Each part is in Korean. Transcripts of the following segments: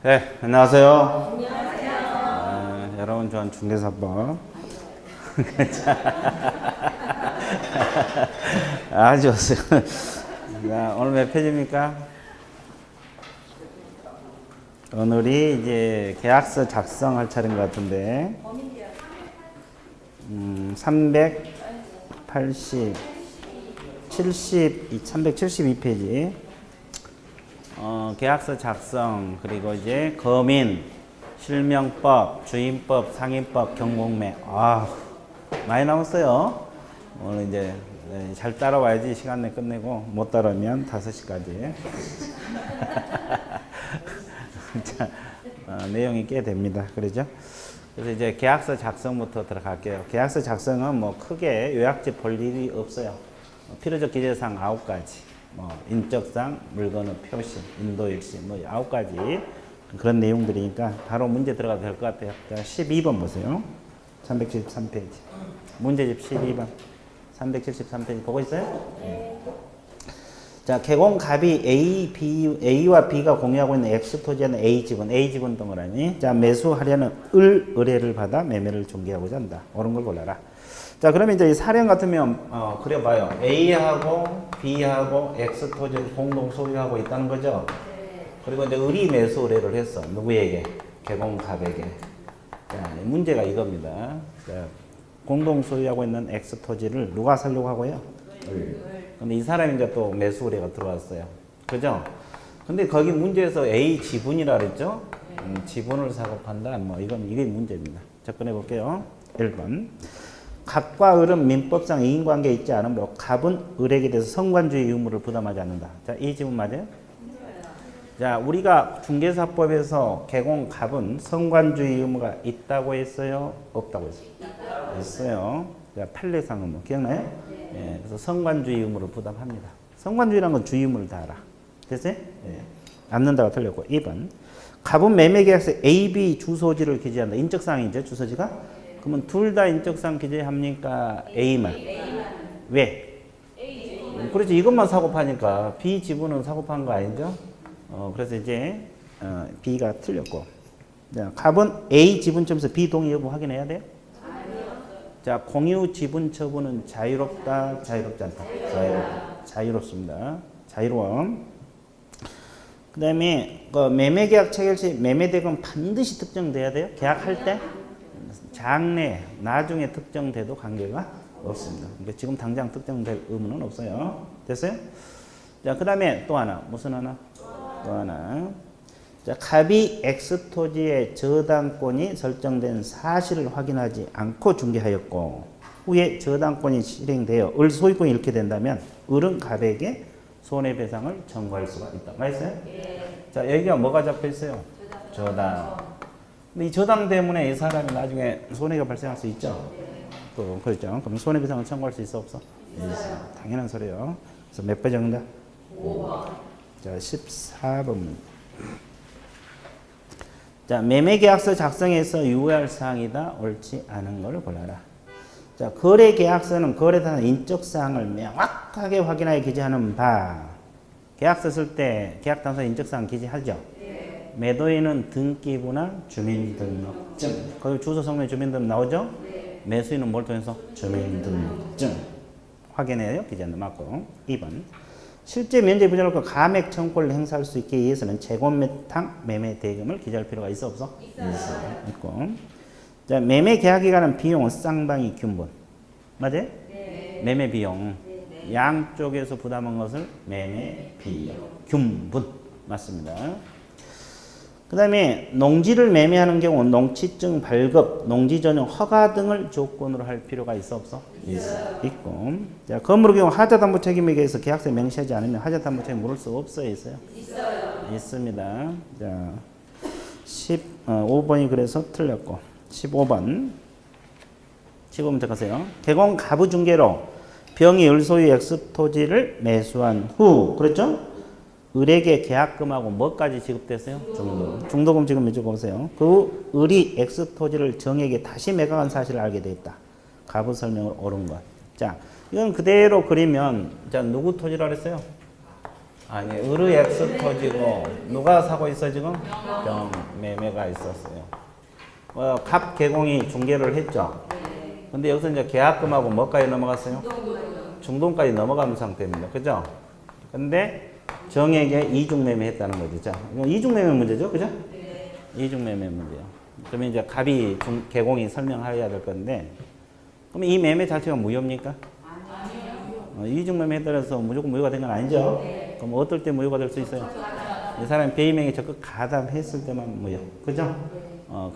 네, 안녕하세요. 안녕하세요. 여러분 좋아하는 중개사법. 아주 좋습니다. 자, 오늘 몇 페이지입니까? 오늘이 이제 계약서 작성할 차례인 것 같은데, 372페이지. 계약서 작성, 그리고 이제 거민, 실명법, 주임법, 상임법, 경공매. 많이 남았어요. 오늘 이제 잘 따라와야지 시간 내 끝내고, 못 따라오면 5시까지. 자, 내용이 꽤 됩니다. 그러죠? 그래서 이제 계약서 작성부터 들어갈게요. 계약서 작성은 뭐 크게 요약집 볼 일이 없어요. 필요적 기재사항 9가지. 인적사항, 물건의 표시, 인도 일시, 9가지 그런 내용들이니까 바로 문제 들어가도 될 것 같아요. 자, 12번 보세요. 373페이지. 문제집 12번. 373페이지 보고 있어요? 네. 자, 개공갑이 A와 B가 공유하고 있는 X토지는 A지분 동그라미. 자, 매수하려는 의뢰를 받아 매매를 중개하고자 한다. 옳은 걸 골라라. 자, 그러면 이제 이 사례 같으면 그려봐요. A하고 B하고 X토지를 공동 소유하고 있다는 거죠. 그리고 이제 의리 매수 의뢰를 했어. 누구에게? 개공갑에게. 자, 문제가 이겁니다. 자, 공동 소유하고 있는 X토지를 누가 살려고 하고요? 근데 이 사람이 이제 또 매수 의뢰가 들어왔어요. 그죠? 근데 거기 문제에서 A 지분이라 그랬죠? 지분을 사고판다. 이게 문제입니다. 접근해 볼게요. 1번. 갑과 을은 민법상 이인관계에 있지 않으므로 갑은 을에게 대해서 성관주의 의무를 부담하지 않는다. 자, 이 지분 맞아요? 자, 우리가 중개사법에서 개공갑은 성관주의 의무가 있다고 했어요? 없다고 했어요? 있어요. 자, 판례상 의무 기억나요? 예, 그래서 성관주의 의무를 부담합니다. 성관주의라는 건 주의 의무를 다하라. 됐어요? 예. 않는다가 틀렸고. 2번. 갑은 매매계약서 A, B 주소지를 기재한다. 인적사항이죠, 주소지가? 그러면 둘 다 인적사항 기재합니까? A만. 왜? 그렇지, 이것만 사고 파니까 B 지분은 사고 판 거 아니죠? 그래서 이제 B가 틀렸고. 자, 갑은 A 지분점에서 B 동의 여부 확인해야 돼요? 자, 공유 지분 처분은 자유롭다, 자유롭지 않다? 자유롭습니다. 자유로워. 그 다음에 매매계약 체결 시 매매대금 반드시 특정돼야 돼요? 계약할 때? 장래, 나중에 특정돼도 관계가 없습니다. 그러니까 지금 당장 특정될 의무는 없어요. 됐어요? 자, 그 다음에 또 하나. 무슨 하나? 또 하나. 자, 갑이 X토지의 저당권이 설정된 사실을 확인하지 않고 중개하였고 후에 저당권이 실행되어 을 소유권이 잃게 된다면 을은 갑에게 손해배상을 청구할 수가 있다. 맞았어요? 네. 자, 여기가 뭐가 잡혀 있어요? 저당. 근데 이 저당 때문에 이 사람이 나중에 손해가 발생할 수 있죠? 또 그렇죠? 그럼 손해배상을 청구할 수 있어 없어? 있어. 당연한 소리요. 그래서 몇 번 정답? 5번. 자, 14번. 자, 매매계약서 작성에서 유의할 사항이다. 옳지 않은 걸 골라라. 자, 거래계약서는 거래단의 인적사항을 명확하게 확인하여 기재하는 바. 계약서 쓸 때 계약단서 인적사항 기재하죠? 네. 매도인은 등기부나 주민등록증. 거기 주소, 성명, 주민등록 나오죠? 네. 매수인은 뭘 통해서? 주민등록증. 확인해요. 기재하는 맞고. 2번. 실제 면제 부정할 것 감액 청구를 행사할 수 있게 위해서는 재건매탕 매매 대금을 기재할 필요가 있어 없어? 있어요. 있고. 자, 매매 계약 기간은 비용은 쌍방이 균분. 맞아요? 네. 매매 비용. 네. 양쪽에서 부담한 것을 매매 비용. 균분. 맞습니다. 그 다음에 농지를 매매하는 경우 농지증 발급, 농지 전용 허가 등을 조건으로 할 필요가 있어 없어? 있어요. 있고. 자, 건물의 경우 하자담보 책임에 대해서 계약서에 명시하지 않으면 하자담보 책임 물을 수 없어요? 있어요? 있어요. 있습니다. 자, 15번이 그래서 틀렸고. 15번. 15번부터 가세요. 개공 가부 중개로 병이 을소유 X토지를 매수한 후, 그랬죠? 을에게 계약금하고 뭐까지 지급됐어요? 중도금 지금 이쪽 보세요. 그 을이 X토지를 정에게 다시 매각한 사실을 알게 되었다. 가부 설명을 옳은 것. 자, 이건 그대로 그리면, 자, 누구 토지라 그랬어요? 아니, 을의 X 터지고 누가 사고 있어 지금? 병 매매가 있었어요. 갑 개공이 중개를 했죠. 근데 여기서 이제 계약금하고 뭐까지 넘어갔어요? 중동까지 넘어가는 상태입니다. 그죠? 근데 정에게 이중매매 했다는 거죠. 자, 이건 이중매매 문제죠. 그죠? 이중매매 문제요. 그러면 이제 갑이 개공이 설명해야 될 건데, 그럼 이 매매 자체가 무효입니까? 아니요. 이중매매에 따라서 무조건 무효가 된 건 아니죠. 그럼 어떨 때 무효가 될 수 있어요? 이 사람이 배임행위 적극 가담했을 때만 무효. 그죠?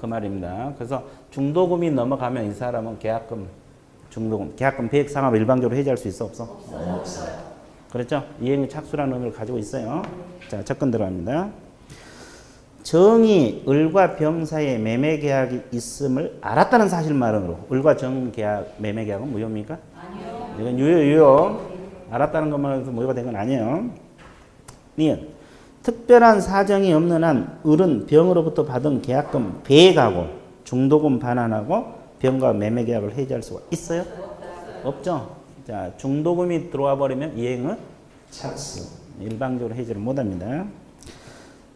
그 말입니다. 그래서 중도금이 넘어가면 이 사람은 계약금, 중도금, 계약금 배액 상환을 일방적으로 해지할 수 있어 없어? 없어요. 그렇죠? 이행의 착수라는 의미를 가지고 있어요. 자, 접근 들어갑니다. 정이 을과 병 사이에 매매 계약이 있음을 알았다는 사실만으로 을과 정 계약 매매 계약은 무효입니까? 아니요. 이건 유효. 알았다는 것만 해서 무효가 된 건 아니에요. 니은 특별한 사정이 없는 한 을은 병으로부터 받은 계약금 배액하고 중도금 반환하고 병과 매매 계약을 해지할 수가 있어요? 없죠. 자, 중도금이 들어와 버리면 이행은 착수. 일방적으로 해지를 못합니다.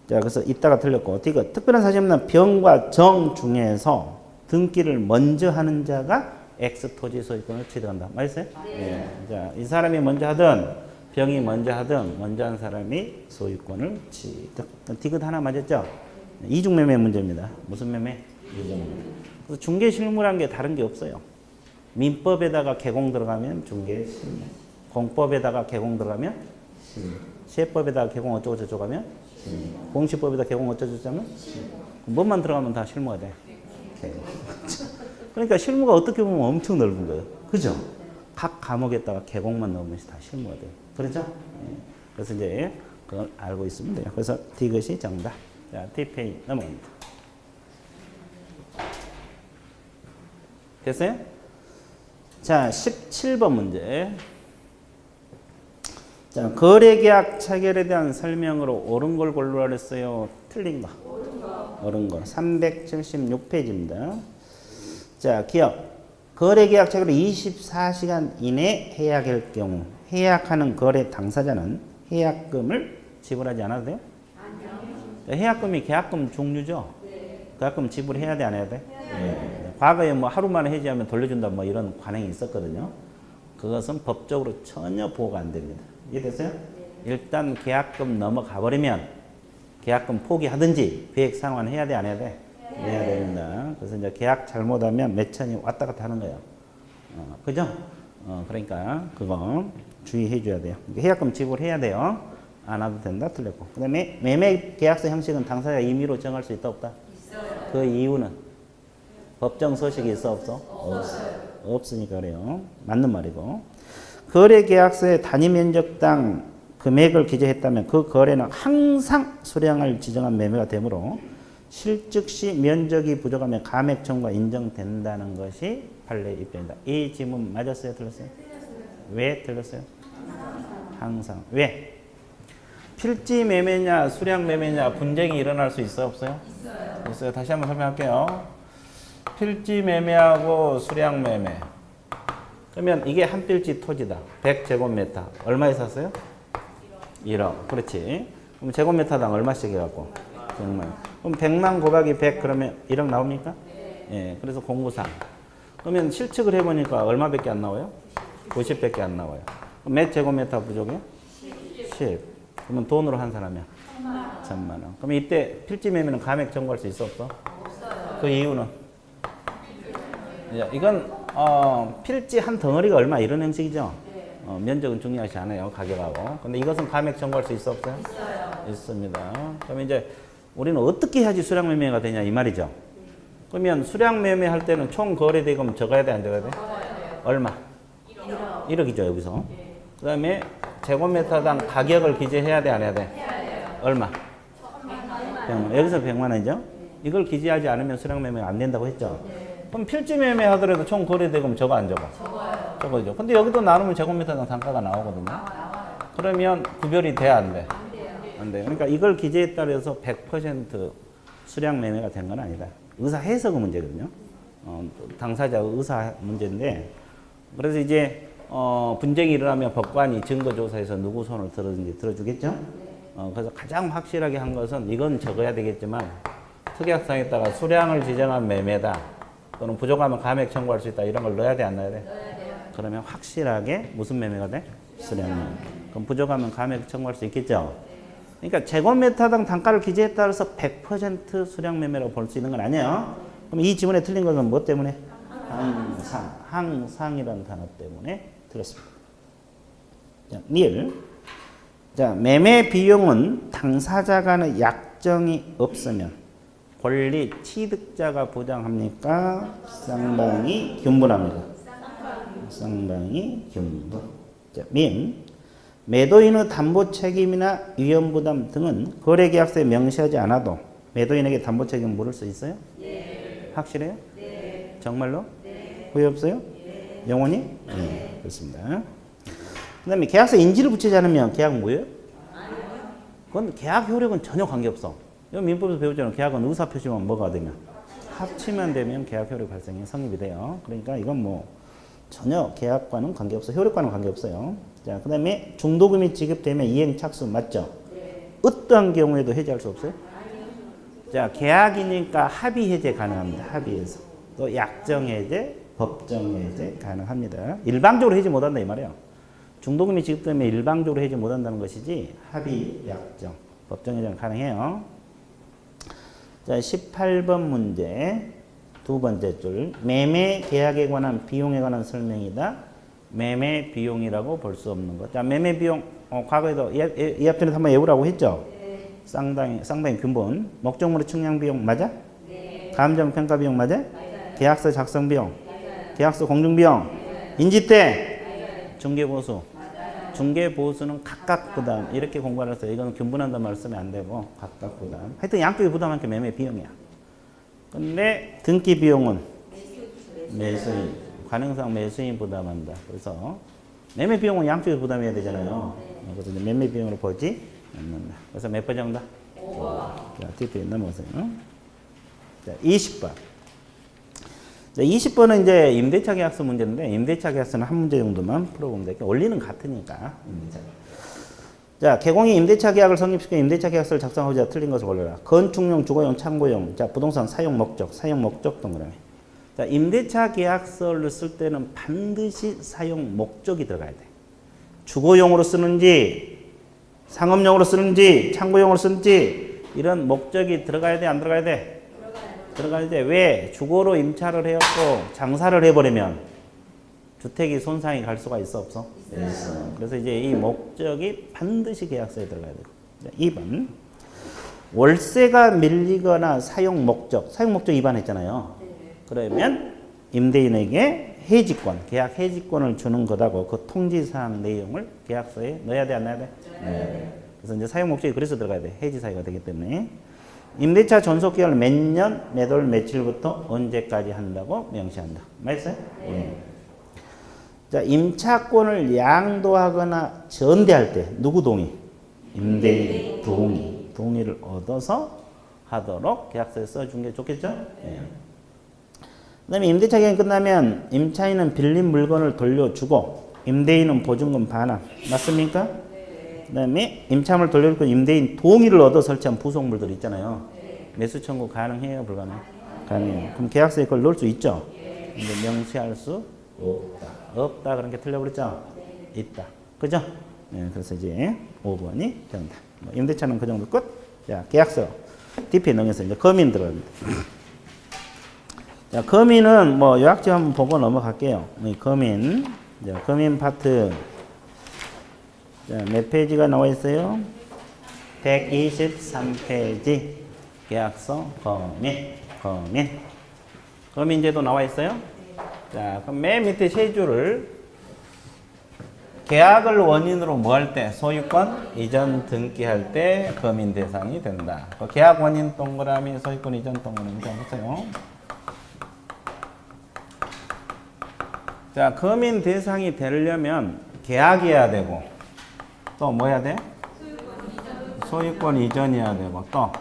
자, 그래서 이따가 틀렸고, 어떻게 특별한 사정이 없는 병과 정 중에서 등기를 먼저 하는 자가 X 토지 소유권을 취득한다. 맞았어요? 네. 자, 이 사람이 먼저 하든 병이 먼저 하든 먼저 한 사람이 소유권을 취득. 디귿 하나 맞았죠? 이중매매 문제입니다. 무슨 매매? 이중매매. 그래서 중개실무라는 게 다른 게 없어요. 민법에다가 개공 들어가면 중개실무. 공법에다가 개공 들어가면 실무. 세법에다가 개공 어쩌고 저쩌고 하면 실무. 공시법에다가 개공 어쩌고 저쩌고 하면 실무. 뭐만 들어가면 다 실무가 돼. 개공. 그러니까 실무가 어떻게 보면 엄청 넓은 거예요. 그죠? 각 과목에다가 개공만 넣으면 다 실무가 돼요. 그렇죠? 네. 그래서 이제 그걸 알고 있으면 돼요. 그래서 디귿이 정답. 자, T페이지 넘어갑니다. 됐어요? 자, 17번 문제. 자, 거래계약 체결에 대한 설명으로 옳은 걸 고르라 그랬어요. 틀린 거. 옳은 거. 376페이지입니다. 자, 기억. 거래계약 체결을 24시간 이내 해야 할 경우 해약하는 거래 당사자는 해약금을 지불하지 않아도 돼요? 아니요. 해약금이 계약금 종류죠? 네. 계약금 지불해야 돼, 안 해야 돼? 네. 과거에 뭐 하루 만에 해지하면 돌려준다 뭐 이런 관행이 있었거든요. 그것은 법적으로 전혀 보호가 안 됩니다. 이해됐어요? 네. 일단 계약금 넘어가 버리면 계약금 포기하든지 배액 상환해야 돼, 안 해야 돼? 해야 됩니다. 그래서 이제 계약 잘못하면 몇 천이 왔다 갔다 하는 거예요. 그죠? 그러니까 그거 주의해 줘야 돼요. 해약금 지불해야 돼요. 안 와도 된다, 틀렸고. 그 다음에 매매 계약서 형식은 당사자 임의로 정할 수 있다, 없다? 있어요. 그 이유는? 법정 서식이 있어, 없어? 없어요. 없으니까 그래요. 맞는 말이고. 거래 계약서에 단위 면적당 금액을 기재했다면 그 거래는 항상 수량을 지정한 매매가 되므로 실즉시 면적이 부족하면 감액 청구가 인정된다는 것이 판례 입장이다. 이 질문 맞았어요? 틀렸어요? 왜 틀렸어요? 항상. 왜? 필지 매매냐 수량 매매냐 분쟁이 일어날 수 있어요? 없어요? 있어요. 다시 한번 설명할게요. 필지 매매하고 수량 매매. 그러면 이게 한 필지 토지다. 100제곱미터. 얼마에 샀어요? 1억. 그렇지. 그럼 제곱미터당 얼마씩 해갖고? 100만. 그럼 100만 곱하기 100 그러면 1억 나옵니까? 예. 그래서 공구상. 그러면 실측을 해보니까 얼마밖에 안 나와요? 90밖에 안 나와요. 그럼 몇 제곱미터 부족해요? 10. 그러면 돈으로 한 사람이야? 1000만 원. 그럼 이때 필지 매매는 감액 청구할 수 있어 없어? 없어요. 그 이유는? 이건 필지 한 덩어리가 얼마 이런 형식이죠? 면적은 중요하지 않아요. 가격하고. 근데 이것은 감액 청구할 수 있어 없어요? 있어요. 있습니다. 그러면 이제 우리는 어떻게 해야지 수량 매매가 되냐 이 말이죠. 그러면 수량 매매 할 때는 총 거래 대금 적어야 돼, 안 적어야 돼? 얼마? 1억. 1억이죠, 여기서. 그 다음에 제곱미터당 가격을 기재해야 돼, 안 해야 돼? 해야 돼요. 얼마? 100만. 여기서 100만 원이죠? 이걸 기재하지 않으면 수량 매매가 안 된다고 했죠? 그럼 필지 매매 하더라도 총 거래 대금 적어, 안 적어? 적어요. 적어죠. 근데 여기도 나누면 제곱미터당 단가가 나오거든요. 그러면 구별이 돼, 안 돼? 안 돼요. 그러니까 이걸 기재에 따라서 100% 수량 매매가 된 건 아니다. 의사 해석 문제거든요. 당사자 의사 문제인데, 그래서 이제 분쟁이 일어나면 법관이 증거조사에서 누구 손을 들어든지 들어주겠죠? 그래서 가장 확실하게 한 것은 이건 적어야 되겠지만 특약상에다가 수량을 지정한 매매다 또는 부족하면 감액 청구할 수 있다 이런 걸 넣어야 돼 안 넣어야 돼? 그러면 확실하게 무슨 매매가 돼? 수량 매매. 그럼 부족하면 감액 청구할 수 있겠죠? 그러니까 제곱미터당 단가를 기재했다 해서 100% 수량 매매라고 볼 수 있는 건 아니에요. 그럼 이 지문에 틀린 것은 뭐 때문에? 항상이라는 단어 때문에 틀렸습니다. 자, 닐. 자, 매매 비용은 당사자 간의 약정이 없으면 권리 취득자가 부담합니까? 쌍방이 균분합니다. 쌍방이 균분. 자, 민. 매도인의 담보 책임이나 위험 부담 등은 거래계약서에 명시하지 않아도 매도인에게 담보 책임을 물을 수 있어요? 네. 확실해요? 네. 정말로? 네. 후회 없어요? 네. 영원히? 네. 그렇습니다. 그 다음에 계약서 인지를 붙이지 않으면 계약 뭐예요? 그건 계약 효력은 전혀 관계없어. 이거 민법에서 배우잖아요. 계약은 의사표시만 뭐가 되면 합치면 되면 계약 효력 발생이 성립이 돼요. 그러니까 이건 뭐 전혀 계약과는 관계없어. 효력과는 관계없어요. 자, 그 다음에 중도금이 지급되면 이행 착수 맞죠? 네. 어떠한 경우에도 해지할 수 없어요? 자, 계약이니까 합의 해제 가능합니다. 합의해서. 또 약정 해제, 법정 해제 가능합니다. 일방적으로 해지 못한다 이 말이에요. 중도금이 지급되면 일방적으로 해지 못한다는 것이지 합의, 약정, 법정 해제는 가능해요. 자, 18번 문제 두 번째 줄. 매매 계약에 관한 비용에 관한 설명이다. 매매 비용이라고 볼 수 없는 것. 자, 매매 비용 과거에도 이 앞전에 한번 외우라고 했죠? 네. 상당히 근본. 목적물의 측량 비용 맞아? 네. 감정 평가 비용 맞아? 맞아요. 계약서 작성 비용, 맞아요. 계약서 공증 비용, 맞아요. 인지 때, 중개 보수. 맞아요. 중개 보수는 각각 부담 이렇게 공부를 해서 이거는 균분한다는 말을 쓰면 안 되고 각각 부담. 하여튼 양쪽이 부담한 게 매매 비용이야. 근데 등기 비용은 매수인. 가능상 매수인 부담한다. 그래서 매매 비용은 양쪽이 부담해야 되잖아요. 그래서 이제 매매 비용으로 보지 않는다. 그래서 몇 번 정도? 5번. 자, 뒤에 넘어가세요. 자, 20번. 자, 20번은 이제 임대차 계약서 문제인데 임대차 계약서는 한 문제 정도만 풀어보면 될게요. 원리는 같으니까. 자, 개공이 임대차 계약을 성립시켜 임대차 계약서를 작성하고자 틀린 것을 골라라. 건축용, 주거용, 창고용. 자, 부동산 사용 목적 동그라미. 자, 임대차 계약서를 쓸 때는 반드시 사용 목적이 들어가야 돼. 주거용으로 쓰는지, 상업용으로 쓰는지, 창고용으로 쓰는지 이런 목적이 들어가야 돼, 안 들어가야 돼? 들어가야 돼. 왜? 주거로 임차를 해갖고 장사를 해버리면 주택이 손상이 갈 수가 있어, 없어? 있어. 그래서 이제 이 목적이 반드시 계약서에 들어가야 되고. 2번. 월세가 밀리거나 사용 목적 위반했잖아요. 그러면 임대인에게 해지권, 계약 해지권을 주는 거다고 그 통지사항 내용을 계약서에 넣어야 돼, 안 넣어야 돼? 네. 그래서 이제 사용 목적이 그래서 들어가야 돼. 해지 사유가 되기 때문에. 임대차 존속 기간을 몇 년, 몇 월, 며칠부터 언제까지 한다고 명시한다. 맞았어요? 네. 자, 임차권을 양도하거나 전대할 때 누구 동의? 임대인 동의를 얻어서 하도록 계약서에 써준 게 좋겠죠? 네. 그 다음에 임대차 기간이 끝나면 임차인은 빌린 물건을 돌려주고 임대인은 보증금 반환. 맞습니까? 네. 그 다음에 임차물을 돌려줄 임대인 동의를 얻어 설치한 부속물들 있잖아요. 네. 매수 청구 가능해요? 불가능해요? 가능해요. 그럼 계약서에 그걸 넣을 수 있죠? 네. 근데 명시할 수 없다. 그런 게 틀려버렸죠? 네. 있다. 그죠? 네, 그래서 이제 5번이 정답. 임대차는 그 정도 끝. 자, 계약서. DP에 넘겨서 이제 거민 들어갑니다. 자, 거민은 뭐 요약집 한번 보고 넘어갈게요. 거민. 자, 거민 파트. 자, 몇 페이지가 나와 있어요? 123페이지. 계약서 거민. 거민제도 나와 있어요? 자, 그럼 맨 밑에 세 줄을 계약을 원인으로 뭐 할 때? 소유권 이전 등기할 때 거민 대상이 된다. 계약 원인 동그라미, 소유권 이전 동그라미 좀 보세요. 자, 거민 대상이 되려면 계약이어야 되고 또 뭐 해야 돼? 소유권 이전이어야 되고 또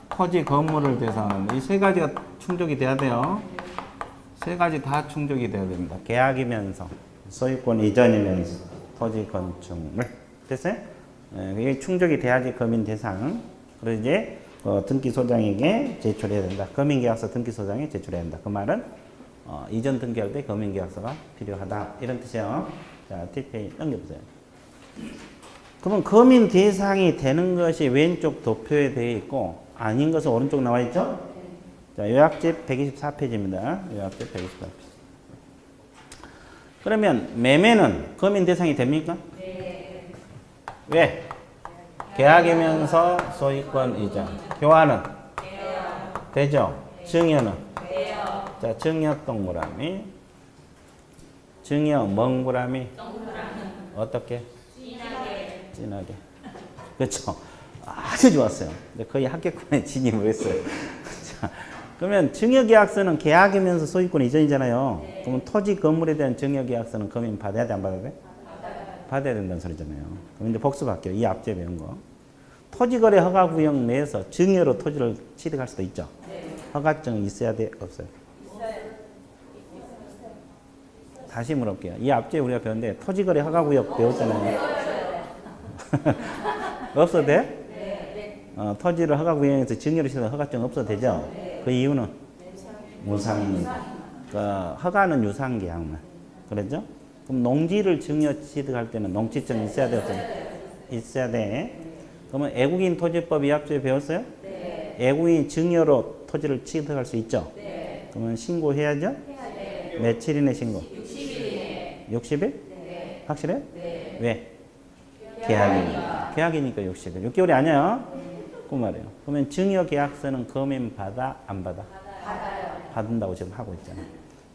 토지 건물을 대상으로 이 세 가지가 충족이 돼야 돼요. 세 가지 다 충족이 돼야 됩니다. 계약이면서 소유권 이전이면서 토지 건축물. 됐어요? 이게 충족이 돼야지 검인 대상. 그래서 이제 등기 소장에게 제출해야 된다. 검인계약서 등기 소장에 제출해야 된다. 그 말은 이전 등기할 때 검인계약서가 필요하다. 이런 뜻이에요. 자, 뒷페이지 넘겨보세요. 그러면 검인 대상이 되는 것이 왼쪽 도표에 되어 있고 아닌 것은 오른쪽 나와 있죠? 자, 요약집 124페이지입니다. 요약집 124페이지. 그러면 매매는 검인 대상이 됩니까? 네. 왜? 계약이면서 소유권 이전. 교환은? 되죠? 증여는? 자, 증여 동그라미. 증여 멍구라미. 어떻게? 진하게. 그렇죠? 아주 좋았어요. 거의 합격권에 진입을 했어요. 자, 그러면 증여계약서는 계약이면서 소유권 이전이잖아요. 그러면 토지 건물에 대한 증여계약서는 검인 받아야 돼, 안 받아야 돼? 받아야 된다는 소리잖아요. 그럼 이제 복습할게요. 이 앞제 배운 거. 토지거래 허가구역 내에서 증여로 토지를 취득할 수도 있죠. 허가증이 있어야 돼, 없어요? 다시 물어볼게요. 이 앞제 우리가 배웠는데 토지거래 허가구역 배웠잖아요. 없어도 돼? 토지를 허가구역에서 증여로 취득한 허가증 없어도 되죠? 그 이유는? 무상이니까. 허가는 유상계약만. 그랬죠? 그럼 농지를 증여 취득할 때는 농지증이 있어야 돼, 없어요? 있어야 돼. 그러면 애국인 토지법 이 앞에 배웠어요? 네. 애국인 증여로 토지를 취득할 수 있죠? 네. 그러면 신고해야죠? 네. 며칠이네 신고? 60일이네. 60일? 네. 확실해? 네. 왜? 계약이니까. 계약이니까 60일. 6개월이 아니야? 그 말이에요. 그러면 증여 계약서는 검인 받아, 안 받아? 받아요. 받는다고 지금 하고 있잖아요.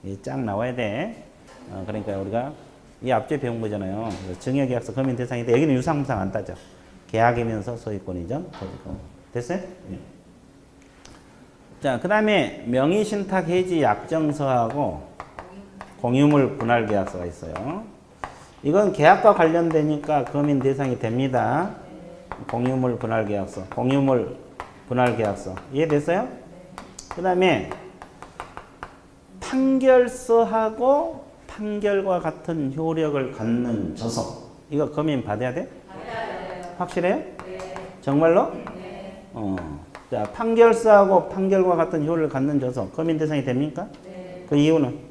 이 쫙 나와야 돼. 그러니까 우리가 이 앞에 배운 거잖아요. 증여 계약서 검인 대상인데 여기는 유상무상 안 따져. 계약이면서 소유권 이전, 됐어요? 네. 자, 그 다음에 명의신탁 해지 약정서하고 공유물 분할 계약서가 있어요. 이건 계약과 관련되니까 검인 대상이 됩니다. 공유물 분할 계약서, 공유물 분할 계약서. 이해됐어요? 그 다음에 판결서하고 판결과 같은 효력을 갖는 저서. 이거 검인 받아야 돼? 확실해요? 네. 정말로? 네. 자, 판결서하고 판결과 같은 효력을 갖는 저서 검인 대상이 됩니까? 네. 그 이유는?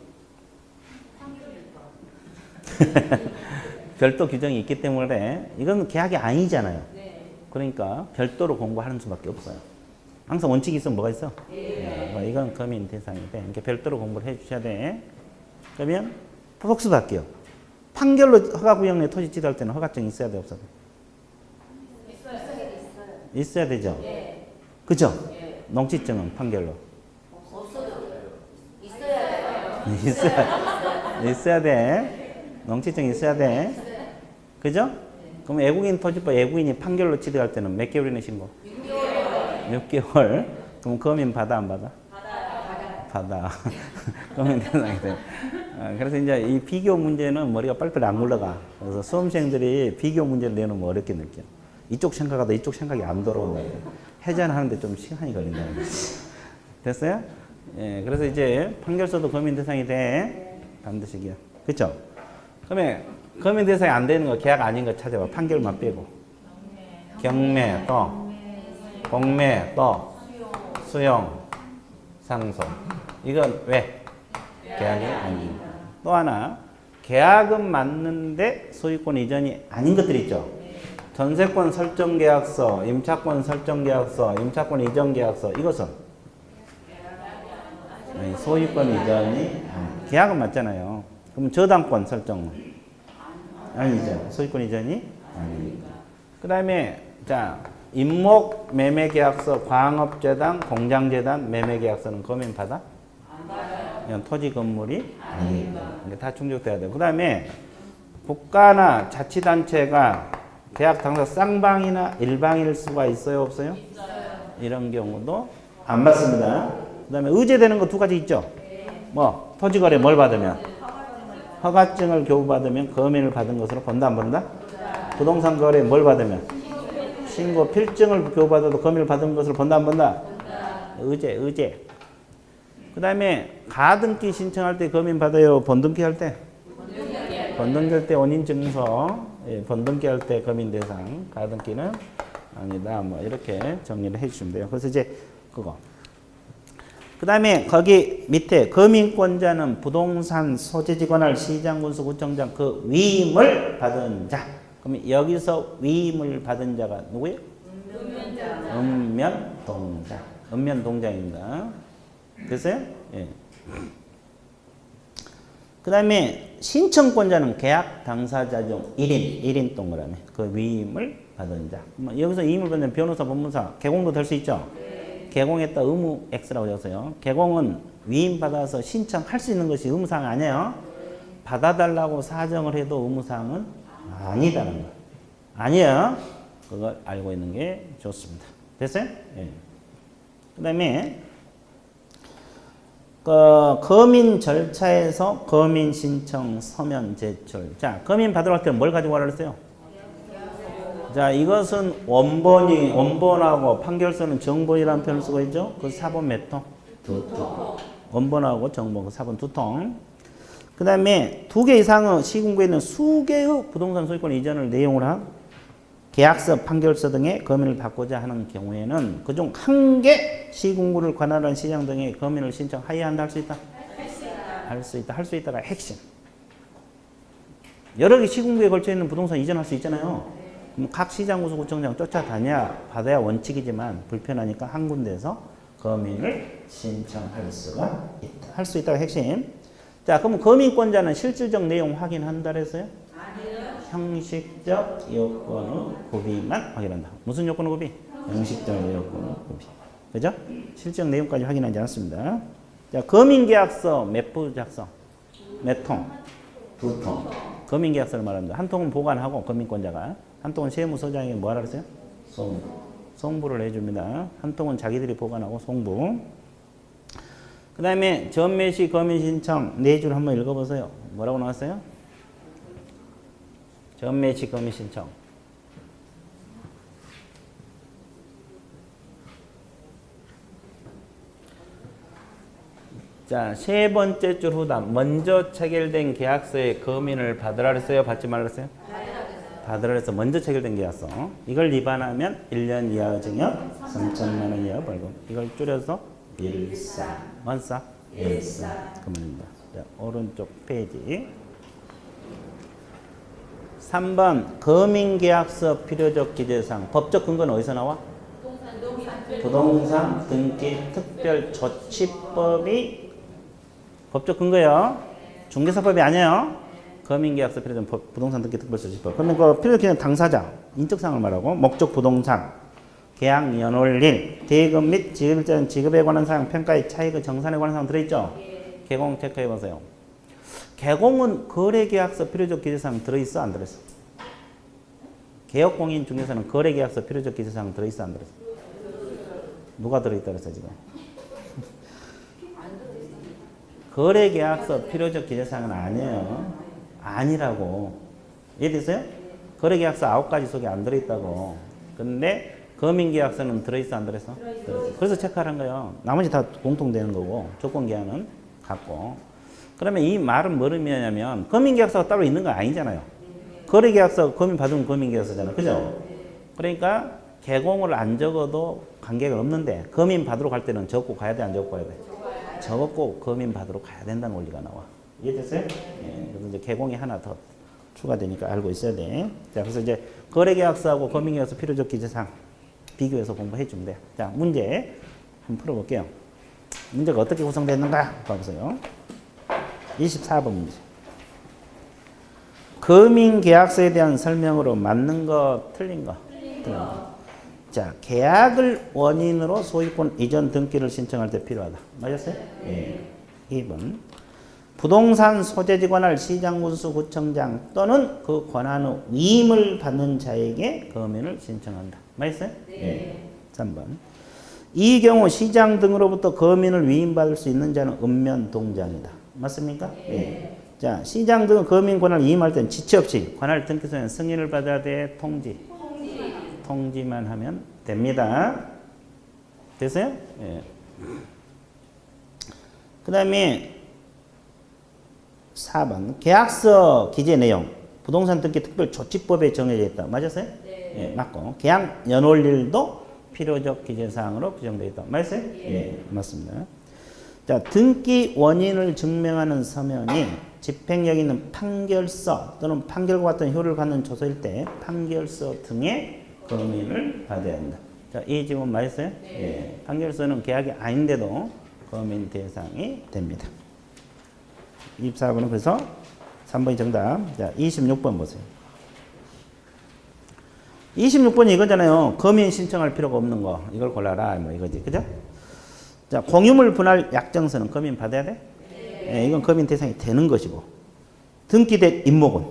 별도 규정이 있기 때문에 이건 계약이 아니잖아요. 네. 그러니까 별도로 공부하는 수밖에 없어요. 항상 원칙이 있으면 뭐가 있어? 네. 이건 검인 대상이 돼. 그러니까 별도로 공부를 해 주셔야 돼. 그러면 복습할게요. 판결로 허가구역 내 토지 취득할 때는 허가증이 있어야 돼, 없어야 돼? 있어야 되죠? 네. 그죠? 네. 농지증은 판결로? 없어도 있어야 돼요. 있어야 돼. 농지증이 있어야 돼. 그죠? 네. 그럼 애국인 토지법 애국인이 판결로 취득할 때는 몇 개월이나 신고? 6개월. 6개월. 그럼 검인 받아, 안 받아? 받아. 검인 대상이 돼. 그래서 이제 이 비교 문제는 머리가 빨리빨리 안 굴러가. 그래서 수험생들이 비교 문제를 내놓으면 어렵게 느껴. 이쪽 생각하다 이쪽 생각이 안 돌아온다. 해전하는데 좀 시간이 걸린다는 거지. 됐어요? 예, 그래서 이제 판결서도 검인 대상이 돼. 반드시기요. 그쵸? 그러면 검인 대상이 안 되는 거, 계약 아닌 거 찾아봐. 판결만 빼고. 경매, 또. 공매, 또. 수용, 상속. 이건 왜? 계약이 아닌 거. 또 하나, 계약은 맞는데 소유권 이전이 아닌 것들이 있죠. 전세권 설정 계약서, 임차권 설정 계약서, 임차권 이전 계약서, 이것은 소유권 이전이 계약은 맞잖아요. 그럼 저당권 설정은 아니죠. 소유권 이전이 아닙니다. 그 다음에 자, 임목 매매 계약서, 광업재단, 공장재단 매매 계약서는 검인 받아? 안 받아요. 이건 토지 건물이 아닙니다. 다 충족돼야 돼요. 그 다음에 국가나 자치단체가 계약 당사 쌍방이나 일방일 수가 있어요, 없어요? 있어요. 이런 경우도 안 받습니다. 그 다음에 의제되는 거 두 가지 있죠? 네. 뭐, 토지거래 뭘 받으면? 허가증을 교부받으면 검인을 받은 것으로 본다, 안 본다? 네. 부동산 거래 뭘 받으면? 신고 필증을 교부받아도 검인을 받은 것으로 본다, 안 본다? 네. 의제. 그 다음에 가등기 신청할 때 검인 받아요, 본등기 할 때? 번등기할 때 원인 증서, 번등기할 때 거민 대상, 가등기는 아니다. 뭐 이렇게 정리를 해주시면 돼요. 그래서 이제 그거. 그 다음에 거기 밑에 거민권자는 부동산 소재지 관할 시장, 군수, 구청장 그 위임을 받은 자. 그럼 여기서 위임을 받은 자가 누구예요? 읍면동장. 읍면동장입니다. 됐어요? 예. 그 다음에 신청권자는 계약 당사자 중 1인 동그라미 그 위임을 받은 자. 여기서 위임을 받는 변호사, 법무사, 개공도 될 수 있죠? 개공했다 의무 X라고 적었어요. 개공은 위임받아서 신청할 수 있는 것이 의무사항 아니에요. 받아달라고 사정을 해도 의무사항은 아니다는 거. 아니에요. 그걸 알고 있는 게 좋습니다. 됐어요? 예. 그 다음에 거민 절차에서 거민 신청 서면 제출. 자, 거민 받으러 갈 때는 뭘 가지고 가라 그랬어요? 자, 이것은 원본하고 판결서는 정본이라는 표현을 쓰고 있죠. 그 사본 몇 통? 두 통. 원본하고 정본 그 사본 두 통. 그 다음에 두 개 이상의 시군구에 있는 수개의 부동산 소유권 이전을 내용으로 한 계약서, 판결서 등의 거민을 받고자 하는 경우에는 그중 한 개 시군구를 관할한 시장 등의 거민을 신청하여야 한다. 할 수 있다? 할 수 있다. 할 수 있다가 핵심. 여러 개 시군구에 걸쳐 있는 부동산 이전할 수 있잖아요. 그럼 각 시장, 구수, 구청장 쫓아다녀야 받아야 원칙이지만 불편하니까 한 군데에서 거민을 신청할 수가 있다. 할 수 있다가 핵심. 자, 그럼 거민권자는 실질적 내용 확인한다 그랬어요? 형식적 요건의 구비만 확인한다. 무슨 요건의 구비? 형식적 요건의 구비. 그죠? 실질적 내용까지 확인하지 않습니다. 자, 거민계약서 몇 부 작성? 몇 통? 두 통. 거민계약서를 말합니다. 한 통은 보관하고 거민권자가 한 통은 세무서장에게 뭐 하라 그랬어요? 송부. 송부를 해줍니다. 한 통은 자기들이 보관하고 송부. 그 다음에 전매시 거민신청 네 줄 한번 읽어보세요. 뭐라고 나왔어요? 전매시 거민신청. 자, 세 번째 줄 후답. 먼저 체결된 계약서에 거민을 받으라 그랬어요? 받지 말라 그랬어요? 받으라 그래서 먼저 체결된 계약서. 이걸 위반하면 1년 이하 징역, 3천만 원 이하 벌금. 이걸 줄여서 일사. 원사? 일사. 그만입니다. 자, 오른쪽 페이지. 3번 거민계약서 필요적 기재사항. 법적 근거는 어디서 나와? 부동산 등기 특별조치법이 법적 근거예요. 중개사법이 아니에요. 거민계약서 필요적 부동산 등기 특별조치법. 그러면 그 필요적 기재는 당사자, 인적사항을 말하고 목적 부동산, 계약 연월일, 대금 및 지급일자는 지급에 관한 사항, 평가의 차익의 정산에 관한 사항 들어있죠? 개공 체크해 보세요. 개공은 거래계약서 필요적 기재사항 들어있어? 안 들어있어? 개업공인 중에서는 거래계약서 필요적 기재사항 들어있어? 안 들어있어? 누가 들어있다 그랬어 지금? 거래계약서 필요적 기재사항은 아니에요. 아니라고. 이해됐어요? 거래계약서 9가지 속에 안 들어있다고. 근데 거민계약서는 들어있어? 안 들어있어? 들어있어. 그래서 체크하는 거예요. 나머지 다 공통되는 거고 조건계약은 같고. 그러면 이 말은 뭘 의미하냐면 거민계약서가 따로 있는 거 아니잖아요. 거래계약서 거민 받으면 거민계약서잖아요. 그죠? 그러니까 개공을 안 적어도 관계가 없는데 거민 받으러 갈 때는 적고 가야 돼? 안 적고 가야 돼? 적었고 거민 받으러 가야 된다는 원리가 나와. 이해됐어요? 예, 그래서 이제 개공이 하나 더 추가되니까 알고 있어야 돼. 자, 그래서 이제 거래계약서하고 거민계약서 필요적 기재사항 비교해서 공부해 주면 돼요. 자, 문제 한번 풀어볼게요. 문제가 어떻게 구성됐는가 봐보세요. 24번 문제. 거민계약서에 대한 설명으로 맞는 거, 틀린 거? 틀린 거. 자, 계약을 원인으로 소유권 이전 등기를 신청할 때 필요하다. 맞았어요? 예. 2번. 부동산 소재지 관할 시장, 군수, 구청장 또는 그 권한의 위임을 받는 자에게 거민을 신청한다. 맞았어요? 네. 3번. 이 경우 시장 등으로부터 거민을 위임받을 수 있는 자는 읍면동장이다. 맞습니까? 네. 자, 시장 등 거민 권한을 위임할 때는 지체 없이 관할 등기소에는 승인을 받아야 돼? 통지만 하면 됩니다. 됐어요? 예. 그 다음에 4번 계약서 기재 내용 부동산 등기 특별조치법에 정해져 있다. 맞았어요? 네. 예, 맞고 계약 연홀일도 필요적 기재사항으로 규정되어 있다. 맞았어요? 예, 맞습니다. 자, 등기 원인을 증명하는 서면이 집행력 있는 판결서 또는 판결과 같은 효력을 갖는 조서일 때 판결서 등의 검인을 받아야 한다. 자, 이 질문 맞았어요? 예, 판결서는 계약이 아닌데도 검인 대상이 됩니다. 24번은 그래서 3번이 정답. 자, 26번 보세요. 26번이 이거잖아요. 검인 신청할 필요가 없는 거. 이걸 골라라. 뭐 이거지. 그죠? 자, 공유물 분할 약정서는 검인 받아야 돼? 네. 이건 검인 대상이 되는 것이고. 등기된 임목은?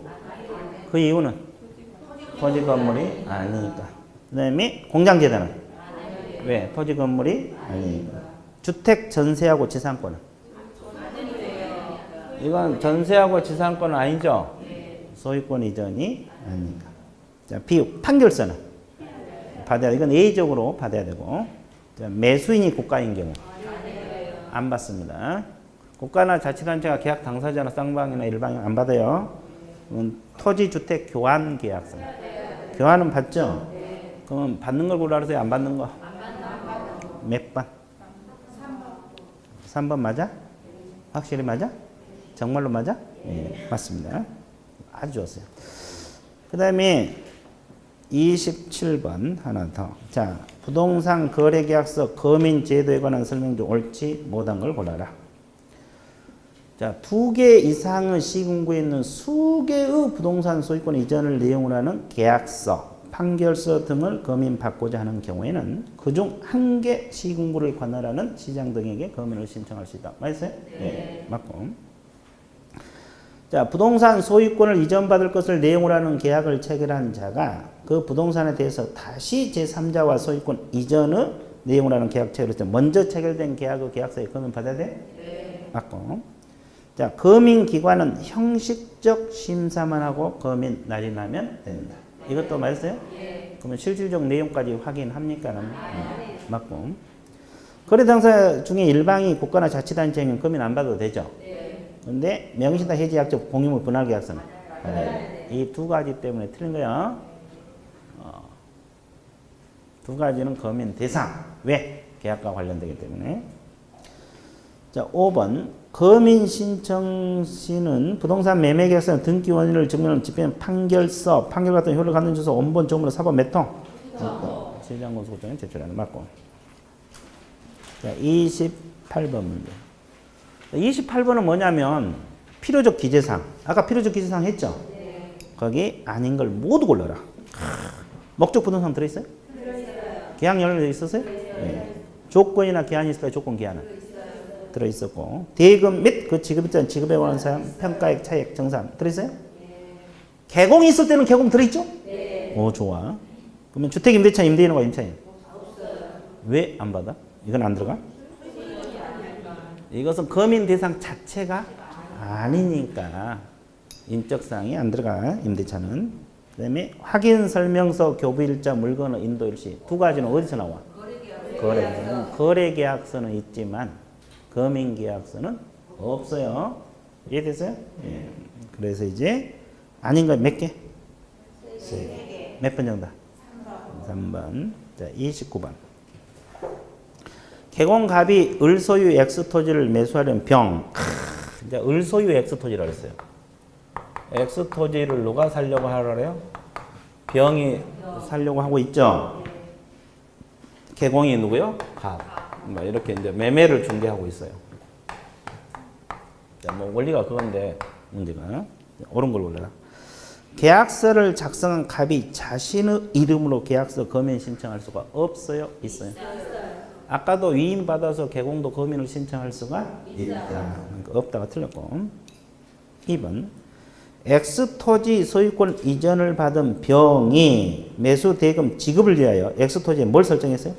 그 이유는? 토지 건물이 아니니까. 그 다음에 공장재단은? 왜? 토지 건물이 아니니까. 주택 전세하고 지상권은? 이건 전세하고 지상권은 아니죠? 소유권 이전이 아니니까. 자, 비육. 판결서는? 받아야 돼. 이건 예의적으로 받아야 되고. 자, 매수인이 국가인 경우. 안 받습니다. 국가나 자치단체가 계약 당사자나 쌍방이나 일방이 안 받아요. 토지주택 교환 계약서. 교환은 받죠? 그러면 받는 걸 골라서 안 받는 거? 몇 번? 3번 맞아? 확실히 맞아? 정말로 맞아? 네, 맞습니다. 아주 좋았어요. 그 다음에 27번 하나 더. 자, 부동산 거래계약서 검인 제도에 관한 설명 중 옳지 못한 걸 골라라. 자, 2개 이상의 시군구에 있는 수개의 부동산 소유권 이전을 내용으로 하는 계약서, 판결서 등을 검인받고자 하는 경우에는 그중 1개 시군구를 관할하는 시장 등에게 검인을 신청할 수 있다. 맞았어요? 네, 맞고. 자, 부동산 소유권을 이전받을 것을 내용으로 하는 계약을 체결한 자가 그 부동산에 대해서 다시 제3자와 소유권 이전의 내용으로 하는 계약 체결을 할 때 먼저 체결된 계약의 계약서에 검인 받아야 돼? 네. 맞고. 자, 검인기관은 형식적 심사만 하고 검인 날인하면 됩니다. 이것도 맞았어요? 네. 그러면 실질적 내용까지 확인합니까? 네. 맞고. 거래 당사 중에 일방이 국가나 자치단체는 검인 안 받아도 되죠? 근데 명의신탁 해지 약정 공유물 분할 계약서는 이 두 가지 때문에 틀린 거야. 두 가지는 검인 대상. 왜? 계약과 관련되기 때문에. 자, 5번 검인 신청 시는 부동산 매매 계약서는 등기 원인을 증명하는 집행 판결서, 판결 같은 효력을 갖는 주소, 원본 정보로 사본 몇 통? 시장건설소장에 제출하는 맞고. 자, 28번 문제. 28번은 뭐냐면 필요적 기재사항. 아까 필요적 기재사항 했죠? 네. 거기 아닌 걸 모두 골라라. 목적 부동산 들어있어요? 들어있어요. 계약 연료돼 있었어요? 네. 조건이나 기한이 있을까요? 조건 기한은? 들어있었고. 대금 및 그 지급일자는 지급에 관한 사항, 평가액, 차액, 정산 들어있어요? 네. 개공이 있을 때는 개공 들어있죠? 네. 오, 좋아. 그러면 주택 임대차, 임대인과 임차인? 없어요. 왜 안 받아? 이건 안 들어가? 이것은 검인 대상 자체가 아니니까 인적사항이 안 들어가. 임대차는. 그 다음에 확인 설명서, 교부일자, 물건의 인도일시. 두 가지는 어디서 나와? 거래계약서는 있지만 검인계약서는 없어요. 이해됐어요? 예. 그래서 이제 아닌 거 몇 개? 3개. 몇 번 정도? 3번. 자, 29번. 개공갑이 을소유 X토지를 매수하려는 병. 이제 을소유 X토지라고 했어요. X토지를 누가 살려고 하래요? 병이 살려고 하고 있죠. 개공이 누구요? 갑. 뭐 이렇게 이제 매매를 중개하고 있어요. 자, 뭐 원리가 그건데 문제가 옳은 걸 골라라. 계약서를 작성한 갑이 자신의 이름으로 계약서 검인 신청할 수가 없어요? 있어요? 아까도 위임받아서 개공도 검인을 신청할 수가 있다. 그러니까 없다가 틀렸고. 2번. X토지 소유권 이전을 받은 병이 매수 대금 지급을 위하여 X토지에 뭘 설정했어요?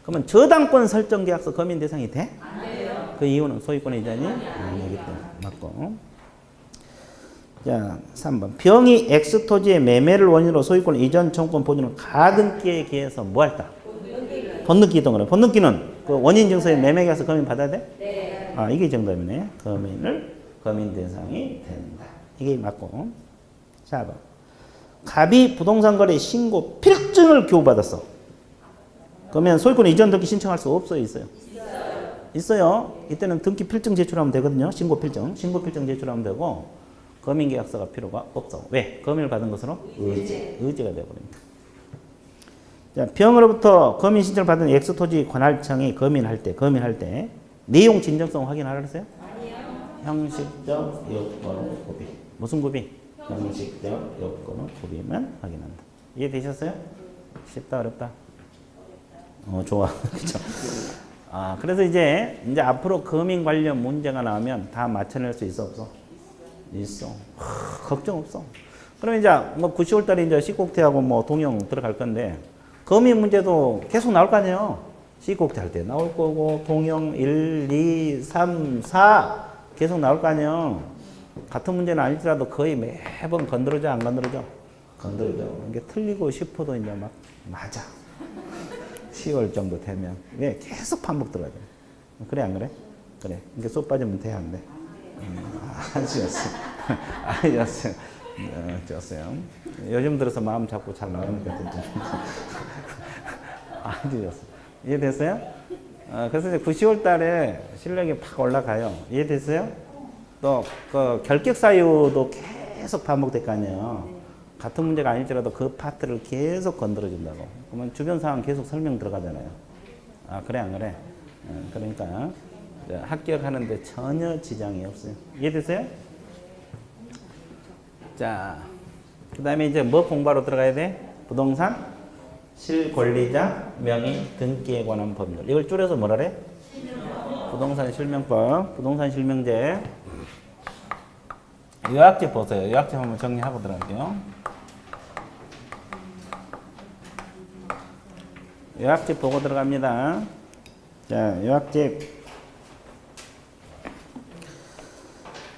그러면 저당권 설정 계약서 검인 대상이 돼? 안 돼요. 그 이유는 소유권 이전이 아니기 때문에 맞고. 자, 3번. 병이 X토지의 매매를 원인으로 소유권 이전 청구권 보존을 가등기에 기해서 뭐 할까? 본등기 이동을 해. 본등기는 그 원인 증서에 매매 계약서 검인 받아야 돼? 네. 이게 정답이네. 거민 대상이 된다. 이게 맞고. 4번. 갑이 부동산 거래 신고 필증을 교부받았어. 그러면 소유권 이전 등기 신청할 수 없어요? 있어요? 있어요. 이때는 등기 필증 제출하면 되거든요. 신고 필증 제출하면 되고 거민계약서가 필요가 없어. 왜? 거민을 받은 것으로 의지가 되어버립니다. 자, 병으로부터 거민 신청을 받은 X토지 관할청이 거민할 때 내용 진정성 확인하라 그랬어요? 아니요. 형식적 요건 구비. 무슨 구비? 형식적 요건 구비만 확인한다. 이해되셨어요? 쉽다 어렵다? 좋아. 그렇죠. 그래서 이제 앞으로 거민 관련 문제가 나오면 다 맞춰낼 수 있어 없어? 있어. 걱정 없어. 그러면 이제 뭐 9, 10월 달에 이제 시국태하고 뭐 동영 들어갈 건데 거민 문제도 계속 나올 거 아니에요. 시국태 할 때 나올 거고 동영 1, 2, 3, 4 계속 나올 거 아니에요. 같은 문제는 아니더라도 거의 매번 건드려져 안 건드려져? 건드려져. 이게 틀리고 싶어도 이제 막 맞아. 10월 정도 되면 왜 계속 반복 들어가죠. 그래 안 그래? 그래. 이게 쏙 빠지면 돼 안 돼? 좋았어요. 좋았어요. 좋았어요. 요즘 들어서 마음 잡고 잘 나오니까 아주 좋았어요. 이해됐어요? 그래서 이제 9, 10월 달에 실력이 팍 올라가요. 이해됐어요? 또 그 결격 사유도 계속 반복될 거 아니에요. 같은 문제가 아닐지라도 그 파트를 계속 건드려준다고. 그러면 주변 상황 계속 설명 들어가잖아요. 그래 안 그래? 그러니까 합격하는데 전혀 지장이 없어요. 이해됐어요? 자, 그 다음에 이제 뭐 공부하러 들어가야 돼? 부동산 실권리자 명의 등기에 관한 법률. 이걸 줄여서 뭐라 그래? 부동산 실명법, 부동산 실명제. 요약집 보세요. 요약집 한번 정리하고 들어갈게요. 요약집 보고 들어갑니다. 자, 요약집.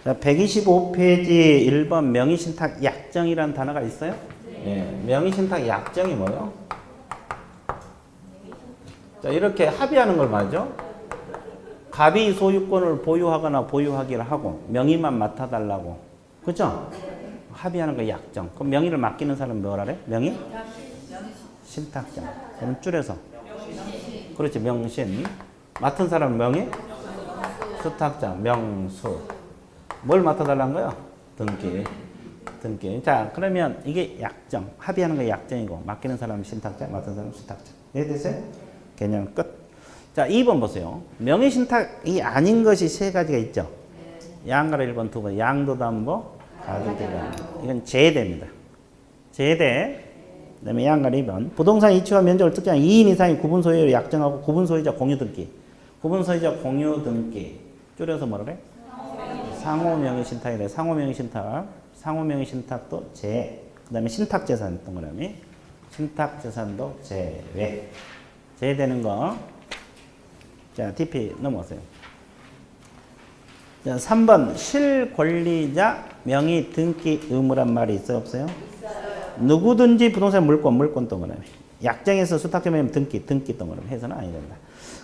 자, 125페이지 1번 명의신탁 약정이라는 단어가 있어요? 네. 명의신탁 약정이 뭐예요? 자, 이렇게 합의하는 걸 말이죠. 갑이 소유권을 보유하거나 보유하기를 하고 명의만 맡아달라고. 그죠? 합의하는 거 약정. 그럼 명의를 맡기는 사람은 뭐라 그래? 명의? 신탁장. 그럼 줄여서. 그렇지, 명신. 맡은 사람은 명의? 수탁장, 명수. 뭘 맡아달라는 거야? 등기. 자, 그러면 이게 약정. 합의하는 거 약정이고, 맡기는 사람은 신탁장, 맡은 사람은 수탁장. 이해됐어요? 개념 끝. 자, 2번 보세요. 명의신탁이 아닌 것이 세 가지가 있죠. 양가로 1번, 2번. 양도담보, 가중대담보. 이건 제대입니다. 제대. 그 다음에 양가로 2번. 부동산 이치와 면적을 특정한 2인 이상의 구분 소유를 약정하고 구분 소유자 공유 등기. 구분 소유자 공유 등기. 줄여서 뭐라 그래? 상호 명의신탁이래. 상호 명의신탁. 상호 명의신탁도 제. 그 다음에 신탁재산 동그라미. 신탁재산도 제외. 제외되는 거. 자, DP 넘어오세요. 자, 3번 실권리자 명의 등기 의무란 말이 있어요? 없어요? 있어요. 누구든지 부동산 물권 동그라미. 약정에서 수탁점에 등기 동그라미 해서는 아니 된다.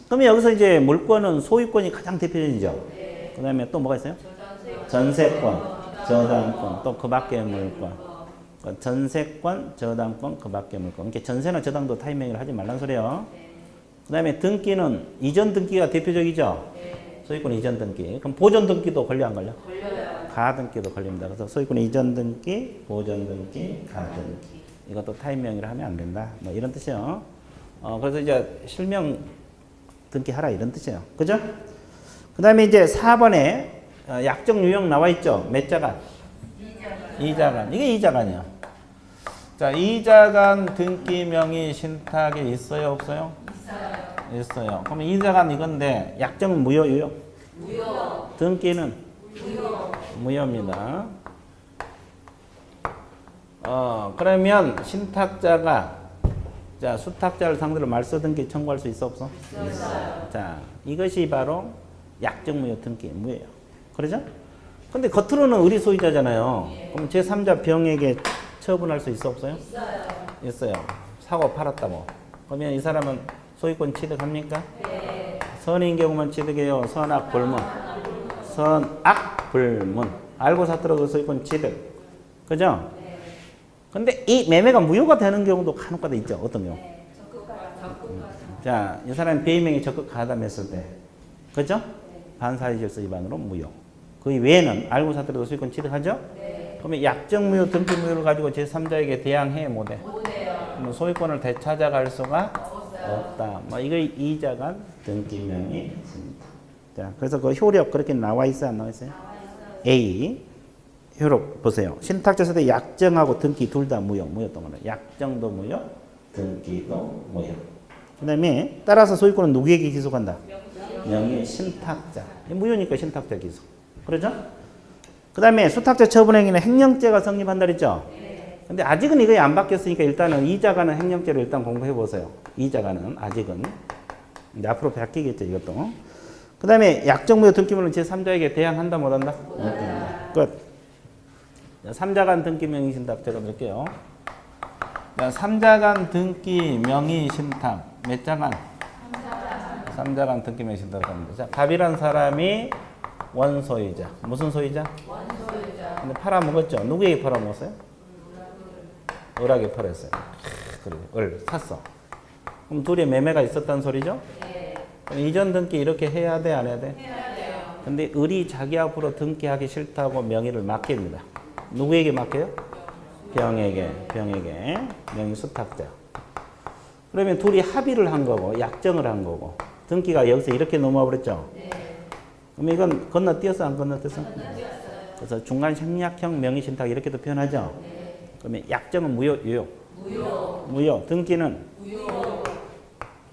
그러면 여기서 이제 물권은 소유권이 가장 대표적이죠. 네. 그 다음에 또 뭐가 있어요? 전세권, 저당권, 또 그 밖의 물권. 전세권, 저당권, 그 밖의 물권. 이렇게 전세나 저당도 타이밍을 하지 말란 소리예요. 그 다음에 등기는 이전 등기가 대표적이죠. 네. 소유권 이전 등기. 그럼 보존 등기도 걸려 안 걸려? 걸려요. 가등기도 걸립니다. 그래서 소유권 이전 등기, 보존 등기, 가등기. 이것도 타임명이라 하면 안 된다. 뭐 이런 뜻이요. 그래서 이제 실명 등기하라 이런 뜻이에요. 그죠? 그 다음에 이제 4번에 약정 유형 나와 있죠. 몇 자간? 2자간. 이게 2자간이야. 자, 2자간 등기 명의 신탁이 있어요? 없어요? 있어요. 그러면 2자간 이건데 약정은 무효, 유효? 무효. 등기는? 무효. 무효입니다. 그러면 신탁자가 자, 수탁자를 상대로 말소 등기 청구할 수 있어 없어? 있어요. 자, 이것이 바로 약정 무효 등기 무효예요. 그러죠? 근데 겉으로는 의리 소유자잖아요. 그럼 제3자 병에게 처분할 수 있어 없어요? 있어요. 사고 팔았다고. 그러면 이 사람은 소유권 취득합니까? 네. 선인 경우만 취득해요. 선악 불문. 선악 불문. 알고 사들어도 소유권 취득. 그죠? 근데 이 매매가 무효가 되는 경우도 간혹가다 있죠. 어떤 경우? 자, 이 사람이 배임행위 적극 가담했을 때. 그죠? 반사회질서 위반으로 무효. 그 외에는 알고 사들어도 소유권 취득하죠? 그러면 약정 무효, 등기 무효를 가지고 제3자에게 대항해 못해. 소유권을 되찾아갈 수가 없다. 뭐 이거 이자간 등기명이 있습니다. 자, 그래서 그 효력 그렇게 나와 있어요, 안 나와 있어요? A 효력 보세요. 신탁자서대 약정하고 등기 둘 다 무효, 무효던 거는 약정도 무효, 등기도 무효. 그다음에 따라서 소유권은 누구에게 기속한다? 명의 신탁자. 무효니까 신탁자 기속. 그러죠? 그다음에 수탁자 처분행위는 행령죄가 성립한다 그랬죠? 근데 아직은 이거 안 바뀌었으니까 일단은 이자가는 행령죄를 일단 공부해 보세요. 이자가는 아직은. 이제 앞으로 바뀌겠죠, 이것도. 그다음에 약정무효 등기물은 제3자에게 대항한다 못한다? 끝. 3자간 등기 명의 신탁 제가 넣을게요. 3자간 등기 명의 신탁 몇 자간? 3자간 등기 명의 신탁을 합니다. 자, 갑이란 사람이 원소유자. 무슨 소유자? 원소유자. 근데 팔아먹었죠? 누구에게 팔아먹었어요? 을에게 팔았어요. 그래, 을 샀어. 그럼 둘이 매매가 있었다는 소리죠? 네. 그럼 이전 등기 이렇게 해야 돼, 안 해야 돼? 해야 돼요. 근데 을이 자기 앞으로 등기하기 싫다고 명의를 맡깁니다. 누구에게 맡겨요? 병에게 명의 수탁자. 그러면 둘이 합의를 한 거고 약정을 한 거고 등기가 여기서 이렇게 넘어와 버렸죠? 네. 그럼 이건 건너뛰었어, 안 건너뛰었어? 건너뛰었어요. 그래서 중간 생략형 명의 신탁 이렇게도 표현하죠? 네. 그러면 약정은 무효, 유효? 무효. 무효. 등기는? 무효.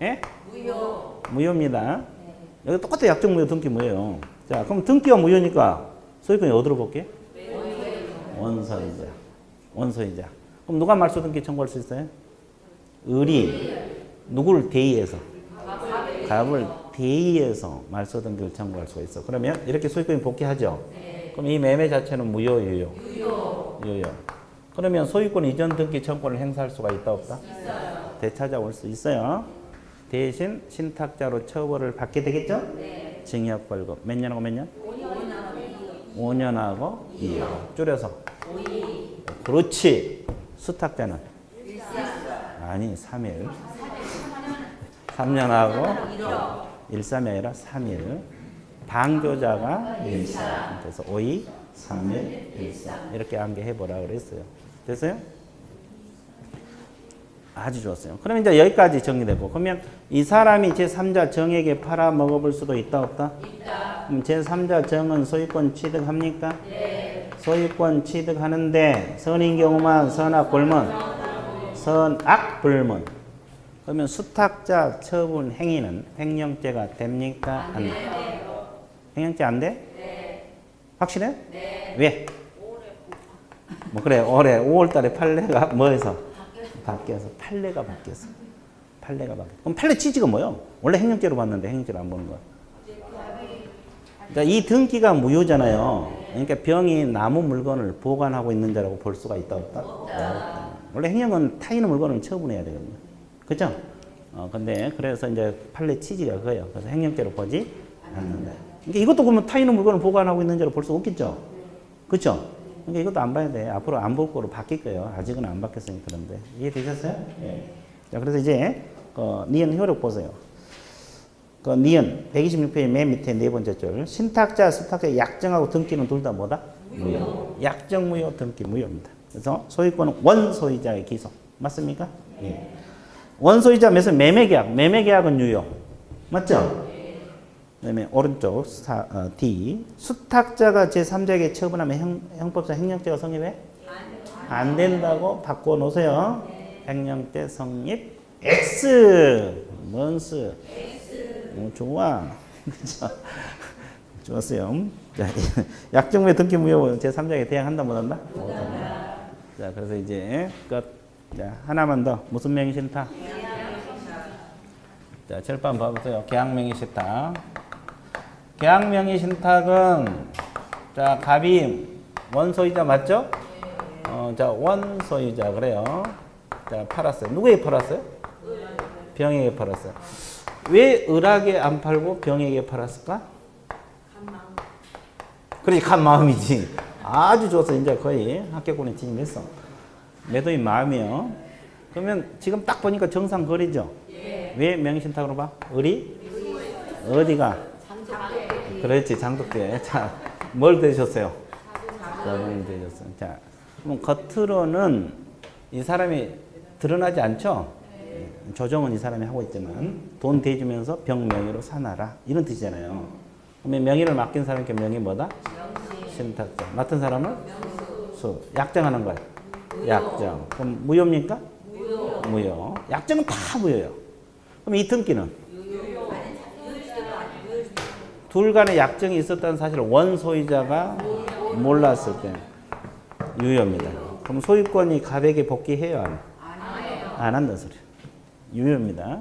예? 무효. 무효입니다. 네. 여기 똑같아. 약정 무효, 등기 무효. 자, 그럼 등기가 무효니까 소유권이 어디로 볼게? 원소유자. 원소유자. 그럼 누가 말소 등기 청구할 수 있어요? 을이 누구를 대의해서? 갑을 대의해서 말소 등기를 청구할 수가 있어. 그러면 이렇게 소유권이 복귀하죠? 네. 그럼 이 매매 자체는 무효, 유효? 유효. 그러면 소유권 이전 등기 청구를 행사할 수가 있다, 없다? 있어요. 되찾아올 수 있어요. 대신 신탁자로 처벌을 받게 되겠죠? 네. 징역 벌금. 몇 년하고 몇 년? 5년하고 2년. 줄여서? 5일. 그렇지. 수탁자는? 1년. 아니, 3일. 3년하고 1~3이 아니라 3일. 방조자가 1~3. 그래서 5일, 3일, 1~3. 이렇게 암기해보라 그랬어요. 됐어요? 아주 좋았어요. 그럼 이제 여기까지 정리되고. 그러면 이 사람이 제3자 정에게 팔아먹어볼 수도 있다, 없다? 있다. 그럼 제3자 정은 소유권 취득합니까? 네. 소유권 취득하는데 선인 경우만 선악 불문, 선악 불문. 그러면 수탁자 처분 행위는 횡령죄가 됩니까? 안 돼. 횡령죄 안 돼? 네. 확실해? 네. 왜? 뭐 그래, 올해 5월달에 판례가 뭐해서? 바뀌어서 판례가 바뀌었어. 판례가 바뀌었어. 그럼 판례 취지가 뭐예요? 원래 행령죄로 봤는데 행령죄로 안 보는 거야. 그러니까 이 등기가 무효잖아요. 그러니까 병이 남은 물건을 보관하고 있는 자라고 볼 수가 있다, 없다? 없다. 원래 행령은 타인의 물건을 처분해야 되거든요. 그죠? 근데 그래서 이제 판례 취지가 그거예요. 그래서 행령죄로 보지 않는다. 그러니까 이것도 보면 타인의 물건을 보관하고 있는 자로 볼 수 없겠죠? 그렇죠? 그러니까 이것도 안 봐야 돼. 앞으로 안 볼 거로 바뀔 거예요. 아직은 안 바뀌었으니까 그런데. 이해되셨어요? 예. 자, 그래서 이제 니은 효력 보세요. 니은 126페이지 맨 밑에 네 번째 줄. 신탁자, 수탁자 약정하고 등기는 둘 다 뭐다? 무효. 약정 무효, 등기 무효입니다. 그래서 소유권은 원소유자의 기속. 맞습니까? 예. 원소유자 매수 매매계약. 매매계약은 유효. 맞죠? 그다음에 오른쪽 D. 수탁자가 제3자에게 처분하면 형법상 행령죄가 성립해? 안 된다고 바꿔놓으세요. 행령죄 성립 X. 뭔스? 좋아. 좋았어요. 자, 약정무효 등기 무효 제3자에게 대항한다 못한다? 못한다. 자, 그래서 이제 끝. 자, 하나만 더. 무슨 명의 신탁? 자, 절반 봐보세요. 계약명의 신탁. 계약명의 신탁은 자, 갑이 원소유자 맞죠? 자, 원소유자 그래요. 자, 팔았어요. 누구에게 팔았어요? 병에게 팔았어요. 왜 을에게 안 팔고 병에게 팔았을까? 그렇지, 간 마음이지. 아주 좋았어. 이제 거의 합격권에 진입했어. 매도인 마음이요. 그러면 지금 딱 보니까 정상 거리죠? 왜 명의신탁으로 봐? 을이? 어디가? 그렇지, 장독대. 자, 뭘 대셨어요? 자본을 대셨어. 자, 그럼 겉으로는 이 사람이 드러나지 않죠? 조정은 이 사람이 하고 있지만 돈 대주면서 병 명의로 사놔라 이런 뜻이잖아요. 그러면 명의를 맡긴 사람께 명의 뭐다? 신탁자. 맡은 사람은 수. 약정하는 거야. 약정. 그럼 무효입니까? 무효. 약정은 다 무효예요. 그럼 이 등기는? 둘 간의 약정이 있었다는 사실을 원소유자가 몰랐을 때 유효입니다. 그럼 소유권이 갑에게 복귀해요? 안 한다는 소리예요. 유효입니다.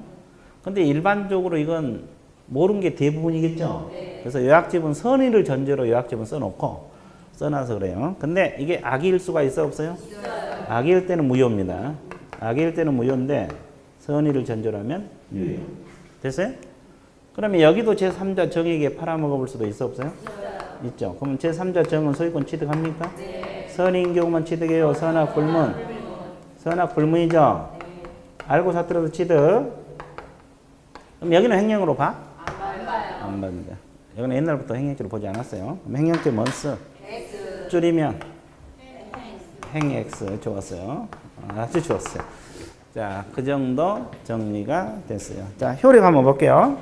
근데 일반적으로 이건 모르는 게 대부분이겠죠. 그래서 요약집은 선의를 전제로 요약집은 써놓고 써놔서 그래요. 근데 이게 악의일 수가 있어 없어요? 악의일 때는 무효입니다. 악의일 때는 무효인데 선의를 전제로 하면 유효. 됐어요? 그러면 여기도 제3자 정에게 팔아먹어볼 수도 있어 없어요? 있죠. 그럼 제3자 정은 소유권 취득합니까? 선의인 경우만 취득해요. 선악 불문. 선악 불문이죠. 알고 사들어도 취득. 그럼 여기는 행령으로 봐? 안 봐요. 여기는 옛날부터 행령죄로 보지 않았어요. 그럼 행령죄 뭔스? 줄이면 행X. 좋았어요. 아주 좋았어요. 자, 그 정도 정리가 됐어요. 자, 효력 한번 볼게요.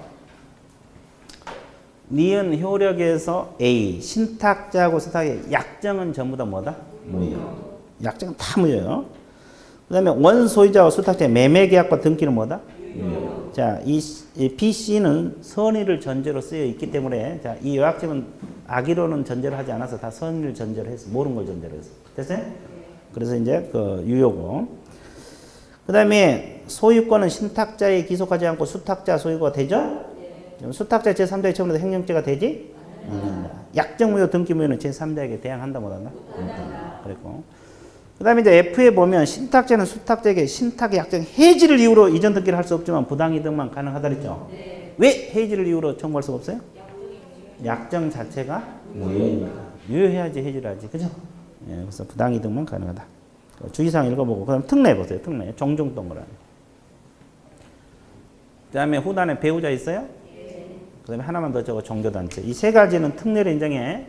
니은 효력에서 A, 신탁자하고 수탁의 약정은 전부 다 뭐다? 무효. 약정은 다 무효예요. 그 다음에 원소유자와 수탁자의 매매계약과 등기는 뭐다? 무효. 자, 이 B, C는 선의를 전제로 쓰여 있기 때문에 자, 이 요약집은 악의로는 전제를 하지 않아서 다 선의를 전제로 했어. 모르는 걸 전제로 했어. 됐어요? 그래서 이제 그 유효고. 그 다음에 소유권은 신탁자에 기속하지 않고 수탁자 소유가 되죠? 수탁자 제3자의 처분에서 행령죄가 되지? 약정무효 등기무효는 제3자에게 대항한다 못한다? 그랬고. 그 다음에 이제 F에 보면 신탁자는 수탁자에게 신탁의 약정 해지를 이유로 이전 등기를 할 수 없지만 부당이득만 가능하다 그랬죠? 왜 해지를 이유로 청구할 수가 없어요? 약정 자체가 무효입니다. 유효해야지 해지를 하지. 그죠? 예, 그래서 부당이득만 가능하다. 주의사항 읽어보고 그 다음 특례 보세요. 특례. 종중 동그라미. 그 다음에 후단에 배우자 있어요? 그 다음에 하나만 더 적어 종교단체. 이 세 가지는 특례를 인정해.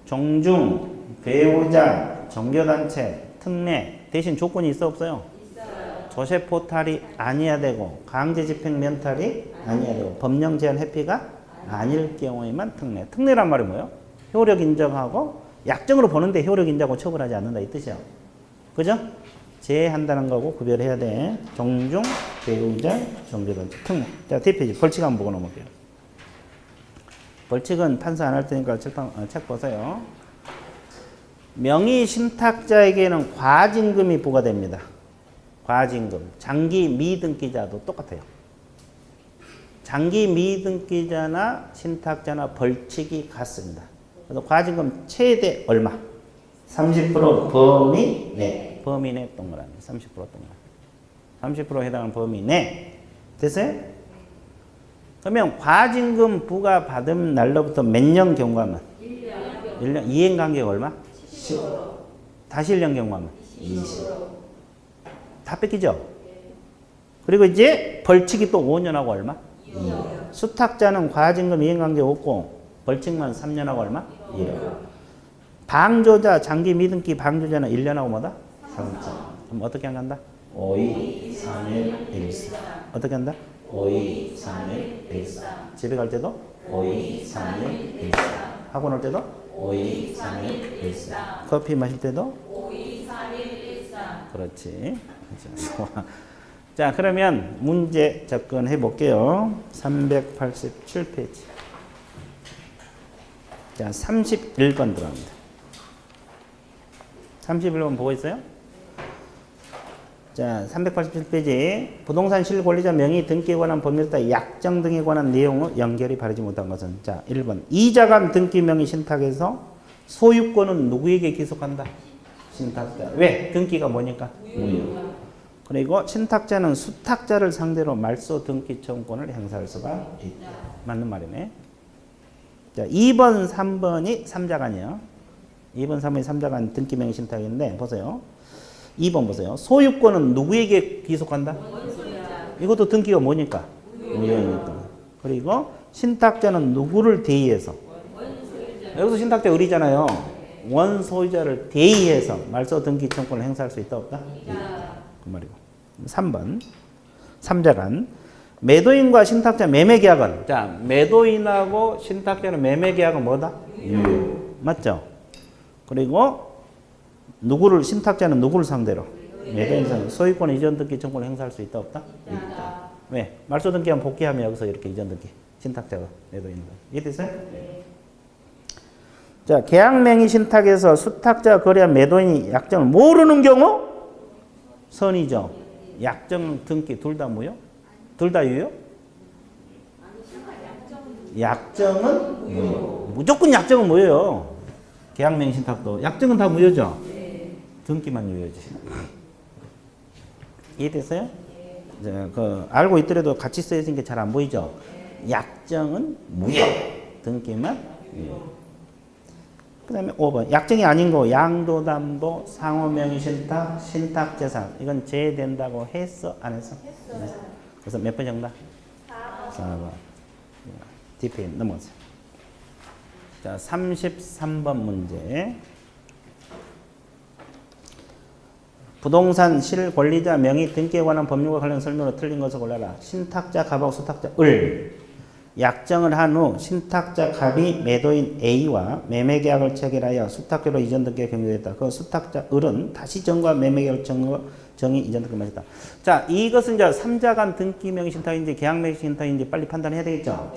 종중, 배우자, 종교단체, 특례. 대신 조건이 있어 없어요? 있어요. 조세 포탈이 아니어야 되고 강제집행 면탈이 아니어야 되고 법령 제한 회피가 아닐 경우에만 특례. 특례란 말이 뭐예요? 효력 인정하고 약정으로 보는데 효력 인정하고 처벌하지 않는다 이 뜻이야. 그죠? 제한다는 거고 구별해야 돼. 종중, 배우자, 종교단체, 특례. 자, 뒷페이지 벌칙 한번 보고 넘어갈게요. 벌칙은 판사 안 할 테니까 책 보세요. 명의 신탁자에게는 과징금이 부과됩니다. 과징금. 장기 미등기자도 똑같아요. 장기 미등기자나 신탁자나 벌칙이 같습니다. 그래서 과징금 최대 얼마? 30% 범위 내. 범위 내 동그라미. 30% 동그라미. 30% 해당하는 범위 내. 됐어요? 그러면 과징금 부과 받은 날로부터 몇 년 경과하면? 1년. 이행간격 얼마? 10%. 다시 1년 경과하면? 20%. 다 뺏기죠? 그리고 이제 벌칙이 또 5년하고 얼마? 2년. 수탁자는 과징금 이행간격 없고 벌칙만 3년하고 얼마? 1년. 방조자, 장기 미등기 방조자는 1년하고 뭐다? 3년. 그럼 어떻게 안 간다? 5, 2, 3, 1, 1, 4. 어떻게 한다? 5, 2, 3, 1, 1, 4. 집에 갈 때도 5, 2, 3, 1, 1, 4. 학원 올 때도 5, 2, 3, 1, 1, 4. 커피 마실 때도 5, 2, 3, 1, 1, 4. 그렇지. 자, 그러면 문제 접근해 볼게요. 387페이지. 자, 31번 들어갑니다. 31번 보고 있어요? 자, 387페이지. 부동산 실권리자 명의 등기에 관한 법률에 따라 약정 등에 관한 내용의 연결이 바르지 못한 것은 자, 1번. 이자간 등기 명의 신탁에서 소유권은 누구에게 기속한다? 신탁자. 왜? 등기가 뭐니까? 무효. 그리고 신탁자는 수탁자를 상대로 말소 등기 청구권을 행사할 수가 있다. 맞는 말이네. 자, 2번, 3번이 3자간이에요. 2번, 3번이 3자간 등기명의 신탁인데 보세요. 2번 보세요. 소유권은 누구에게 귀속한다? 이것도 등기가 뭐니까? 무효이니까. 그리고 신탁자는 누구를 대의해서? 여기서 신탁자 을이잖아요. 원소유자를 대의해서 말소 등기 청구권을 행사할 수 있다 없다? 그 말이고. 3번 3자간 매도인과 신탁자 매매 계약은 자 매도인하고 신탁자는 매매 계약은 뭐다? 유효. 맞죠? 그리고 누구를 신탁자는 누구를 상대로? 매도인 상대로 소유권 이전 등기 청구권을 행사할 수 있다 없다? 있다. 왜? 말소 등기하면 복귀하면 여기서 이렇게 이전 등기 신탁자가 매도인과 이해됐어요? 자, 계약명의 신탁에서 수탁자가 거래한 매도인이 약정을 모르는 경우 선이죠. 약정 등기 둘 다 무효? 둘 다 유효? 약정은 무효. 무조건 약정은 무효요. 계약명의 신탁도 약정은 다 무효죠. 등기만 유효지. 이해됐어요? 이제 그 알고 있더라도 같이 쓰여 있는 게 잘 안 보이죠. 약정은 무효. 등기만 유효. 그 다음에 5번 약정이 아닌 거 양도담보 상호명의신탁 신탁재산 이건 제외된다고 했어? 안 했어? 했어요. 그래서 몇 번 정답? 4번 뒤에 넘어가세요. 자 33번 문제 부동산 실권리자 명의 등기에 관한 법률과 관련 설명으로 틀린 것을 골라라. 신탁자 갑하고 수탁자 을 약정을 한 후 신탁자 갑이 매도인 A와 매매계약을 체결하여 수탁자로 이전 등기가 경유됐다. 그 수탁자 을은 다시 정과 매매계약 정의 이전 등기를 마쳤다. 자, 이것은 이제 3자간 등기명의 신탁인지 계약명의 신탁인지 빨리 판단해야 되겠죠?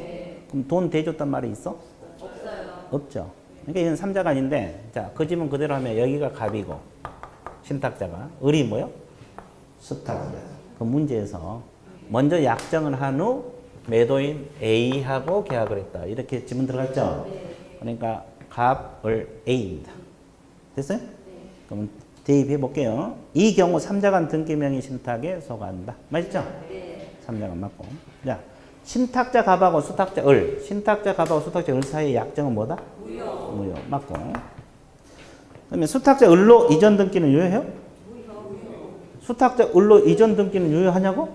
그럼 돈 대줬단 말이 있어? 없어요. 없죠. 그러니까 이건 3자간인데 자, 그 집은 그대로 하면 여기가 갑이고 신탁자가 을이 뭐요? 수탁자. 그 문제에서 먼저 약정을 한 후 매도인 A하고 계약을 했다. 이렇게 지문 들어갔죠? 그러니까 갑, 을, A입니다. 됐어요? 그럼 대입해 볼게요. 이 경우 3자간 등기명의 신탁에 속한다. 맞죠? 3자간 맞고. 자, 신탁자 갑하고 수탁자 을. 신탁자 갑하고 수탁자 을 사이의 약정은 뭐다? 무효. 맞고. 그러면 수탁자 을로 이전 등기는 유효해요? 수탁자 을로 이전 등기는 유효하냐고?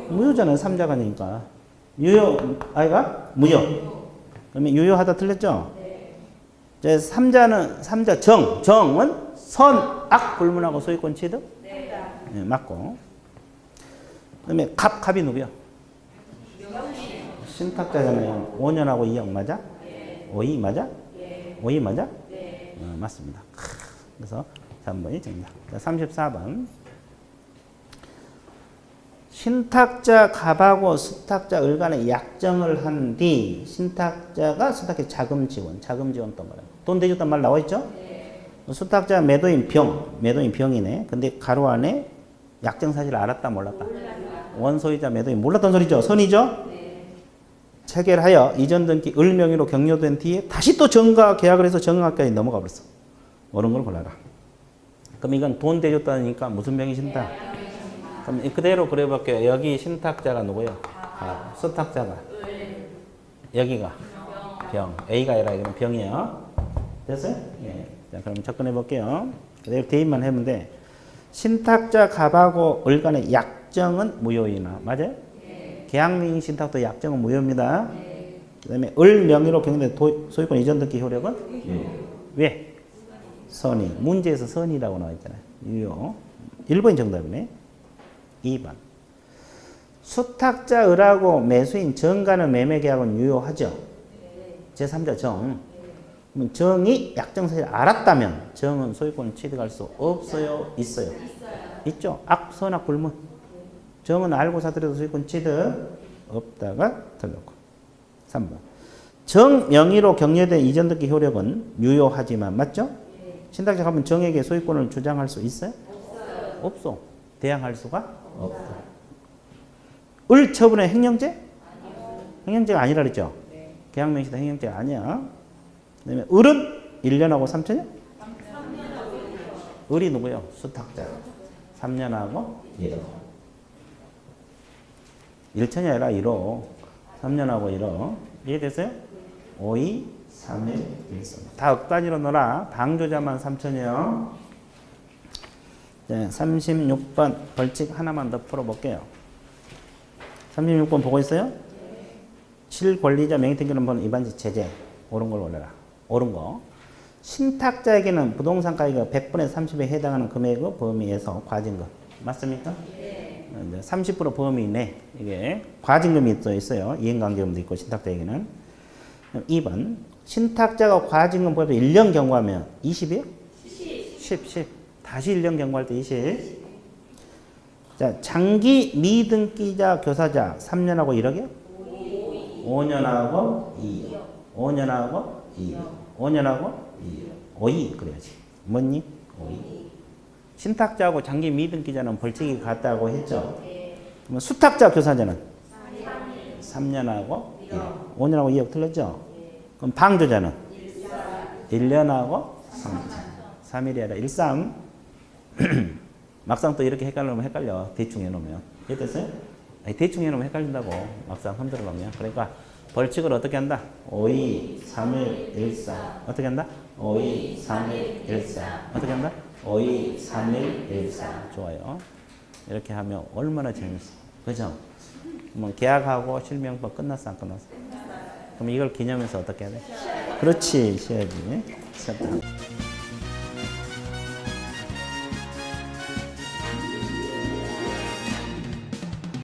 무효잖아요. 3자간이니까. 유효, 아이가? 무효. 그러면 유효하다 틀렸죠? 이제 3자 정은 선, 악 불문하고 소유권 취득? 네, 맞고. 그다음에 갑이 누구야? 신탁자잖아요. 5년하고 2억 맞아? 5이 맞아? 5이 맞아? 맞습니다. 그래서 3번이 정답. 34번. 신탁자 갑하고 수탁자 을 간에 약정을 한 뒤 신탁자가 수탁자 자금 지원 또 뭐야? 돈 대줬단 말 나와 있죠? 수탁자 매도인 병이네. 근데 가로 안에 약정 사실을 알았다 몰랐다? 원소유자 매도인 몰랐던 소리죠? 선이죠? 체결하여 이전 등기 을 명의로 격려된 뒤에 다시 또 정가 계약을 해서 정가까지 넘어가 버렸어. 옳은 걸 골라라. 그럼 이건 돈 대줬다니까 무슨 명의 신탁? 그럼 그대로 그려볼게요. 여기 신탁자가 누구예요? 수탁자가 여기가 병. A가 아니라 이건 병이에요. 됐어요? 네. 자, 그럼 접근해 볼게요. 그대로 대입만 하면 돼. 신탁자 갑하고 을 간의 약정은 무효이나 맞아요? 계약명의 신탁도 약정은 무효입니다. 그다음에 을 명의로 경유된 소유권 이전 등기 효력은 왜? 선이. 문제에서 선이라고 나와 있잖아요. 유효. 1번이 정답이네. 2번. 수탁자 을하고 매수인 정 간의 매매 계약은 유효하죠. 제3자 정. 그럼 정이 약정 사실을 알았다면 정은 소유권을 취득할 수 없어요? 있어요? 있죠. 악, 선악, 불문. 정은 알고 사더라도 소유권 취득 없다가 틀렸고. 3번. 정 명의로 격려된 이전 등기 효력은 유효하지만 맞죠? 신탁자 가면 정에게 소유권을 주장할 수 있어요? 없어. 대항할 수가 없다. 을 처분의 행령제? 행령제가 아니라 그랬죠? 계약명시다 행령제가 아니야. 그다음에 을은 1년하고 3천년? 을이 누구예요? 수탁자. 3년하고 1호. 1천이 아니라 1호. 3년하고 1호. 이해됐어요? 5, 2, 3, 1, 1, 3. 다 억단위로 넣어라. 방조자만 3천이요. 네, 36번 벌칙 하나만 더 풀어볼게요. 36번 보고 있어요? 실권리자 명의등기는 번호 위반시 제재. 옳은 걸 올려라. 옳은 거. 신탁자에게는 부동산 가격이 100분의 30에 해당하는 금액의 범위에서 과징금. 맞습니까? 네. 30% 범위 내. 이게 과징금이 또 있어요. 이행관계금도 있고 신탁자에게는. 2번. 신탁자가 과징금 범위 1년 경과하면 20이요? 10. 다시 1년 경과할 때 20. 자, 장기 미등기자 교사자 3년하고 1억이요? 5년하고 2억. 5년하고 2억. 5년하고 2억. 5이 그래야지. 뭐니? 5이. 신탁자하고 장기 미등기자는 벌칙이 같다고 했죠? 그러면 수탁자 교사자는? 3년하고 1억. 5년하고 2억 틀렸죠? 그럼 방조자는? 1년하고 3일. 3일이 아니라 13. 막상 또 이렇게 헷갈리면 헷갈려. 대충 해놓으면. 이해됐어요? 아니, 대충 해놓으면 헷갈린다고. 막상 흔들어 놓으면. 그러니까 벌칙을 어떻게 한다? 5, 2, 3, 1, 1, 4. 어떻게 한다? 5, 2, 3, 1, 1, 4. 어떻게 한다? 5, 2, 3, 1, 1, 4. 좋아요. 이렇게 하면 얼마나 재밌어. 그죠? 뭐 계약하고 실명법 끝났어, 안 끝났어? 그럼 이걸 기념해서 어떻게 해야 돼? 그렇지, 쉬어야지. 쉬었다.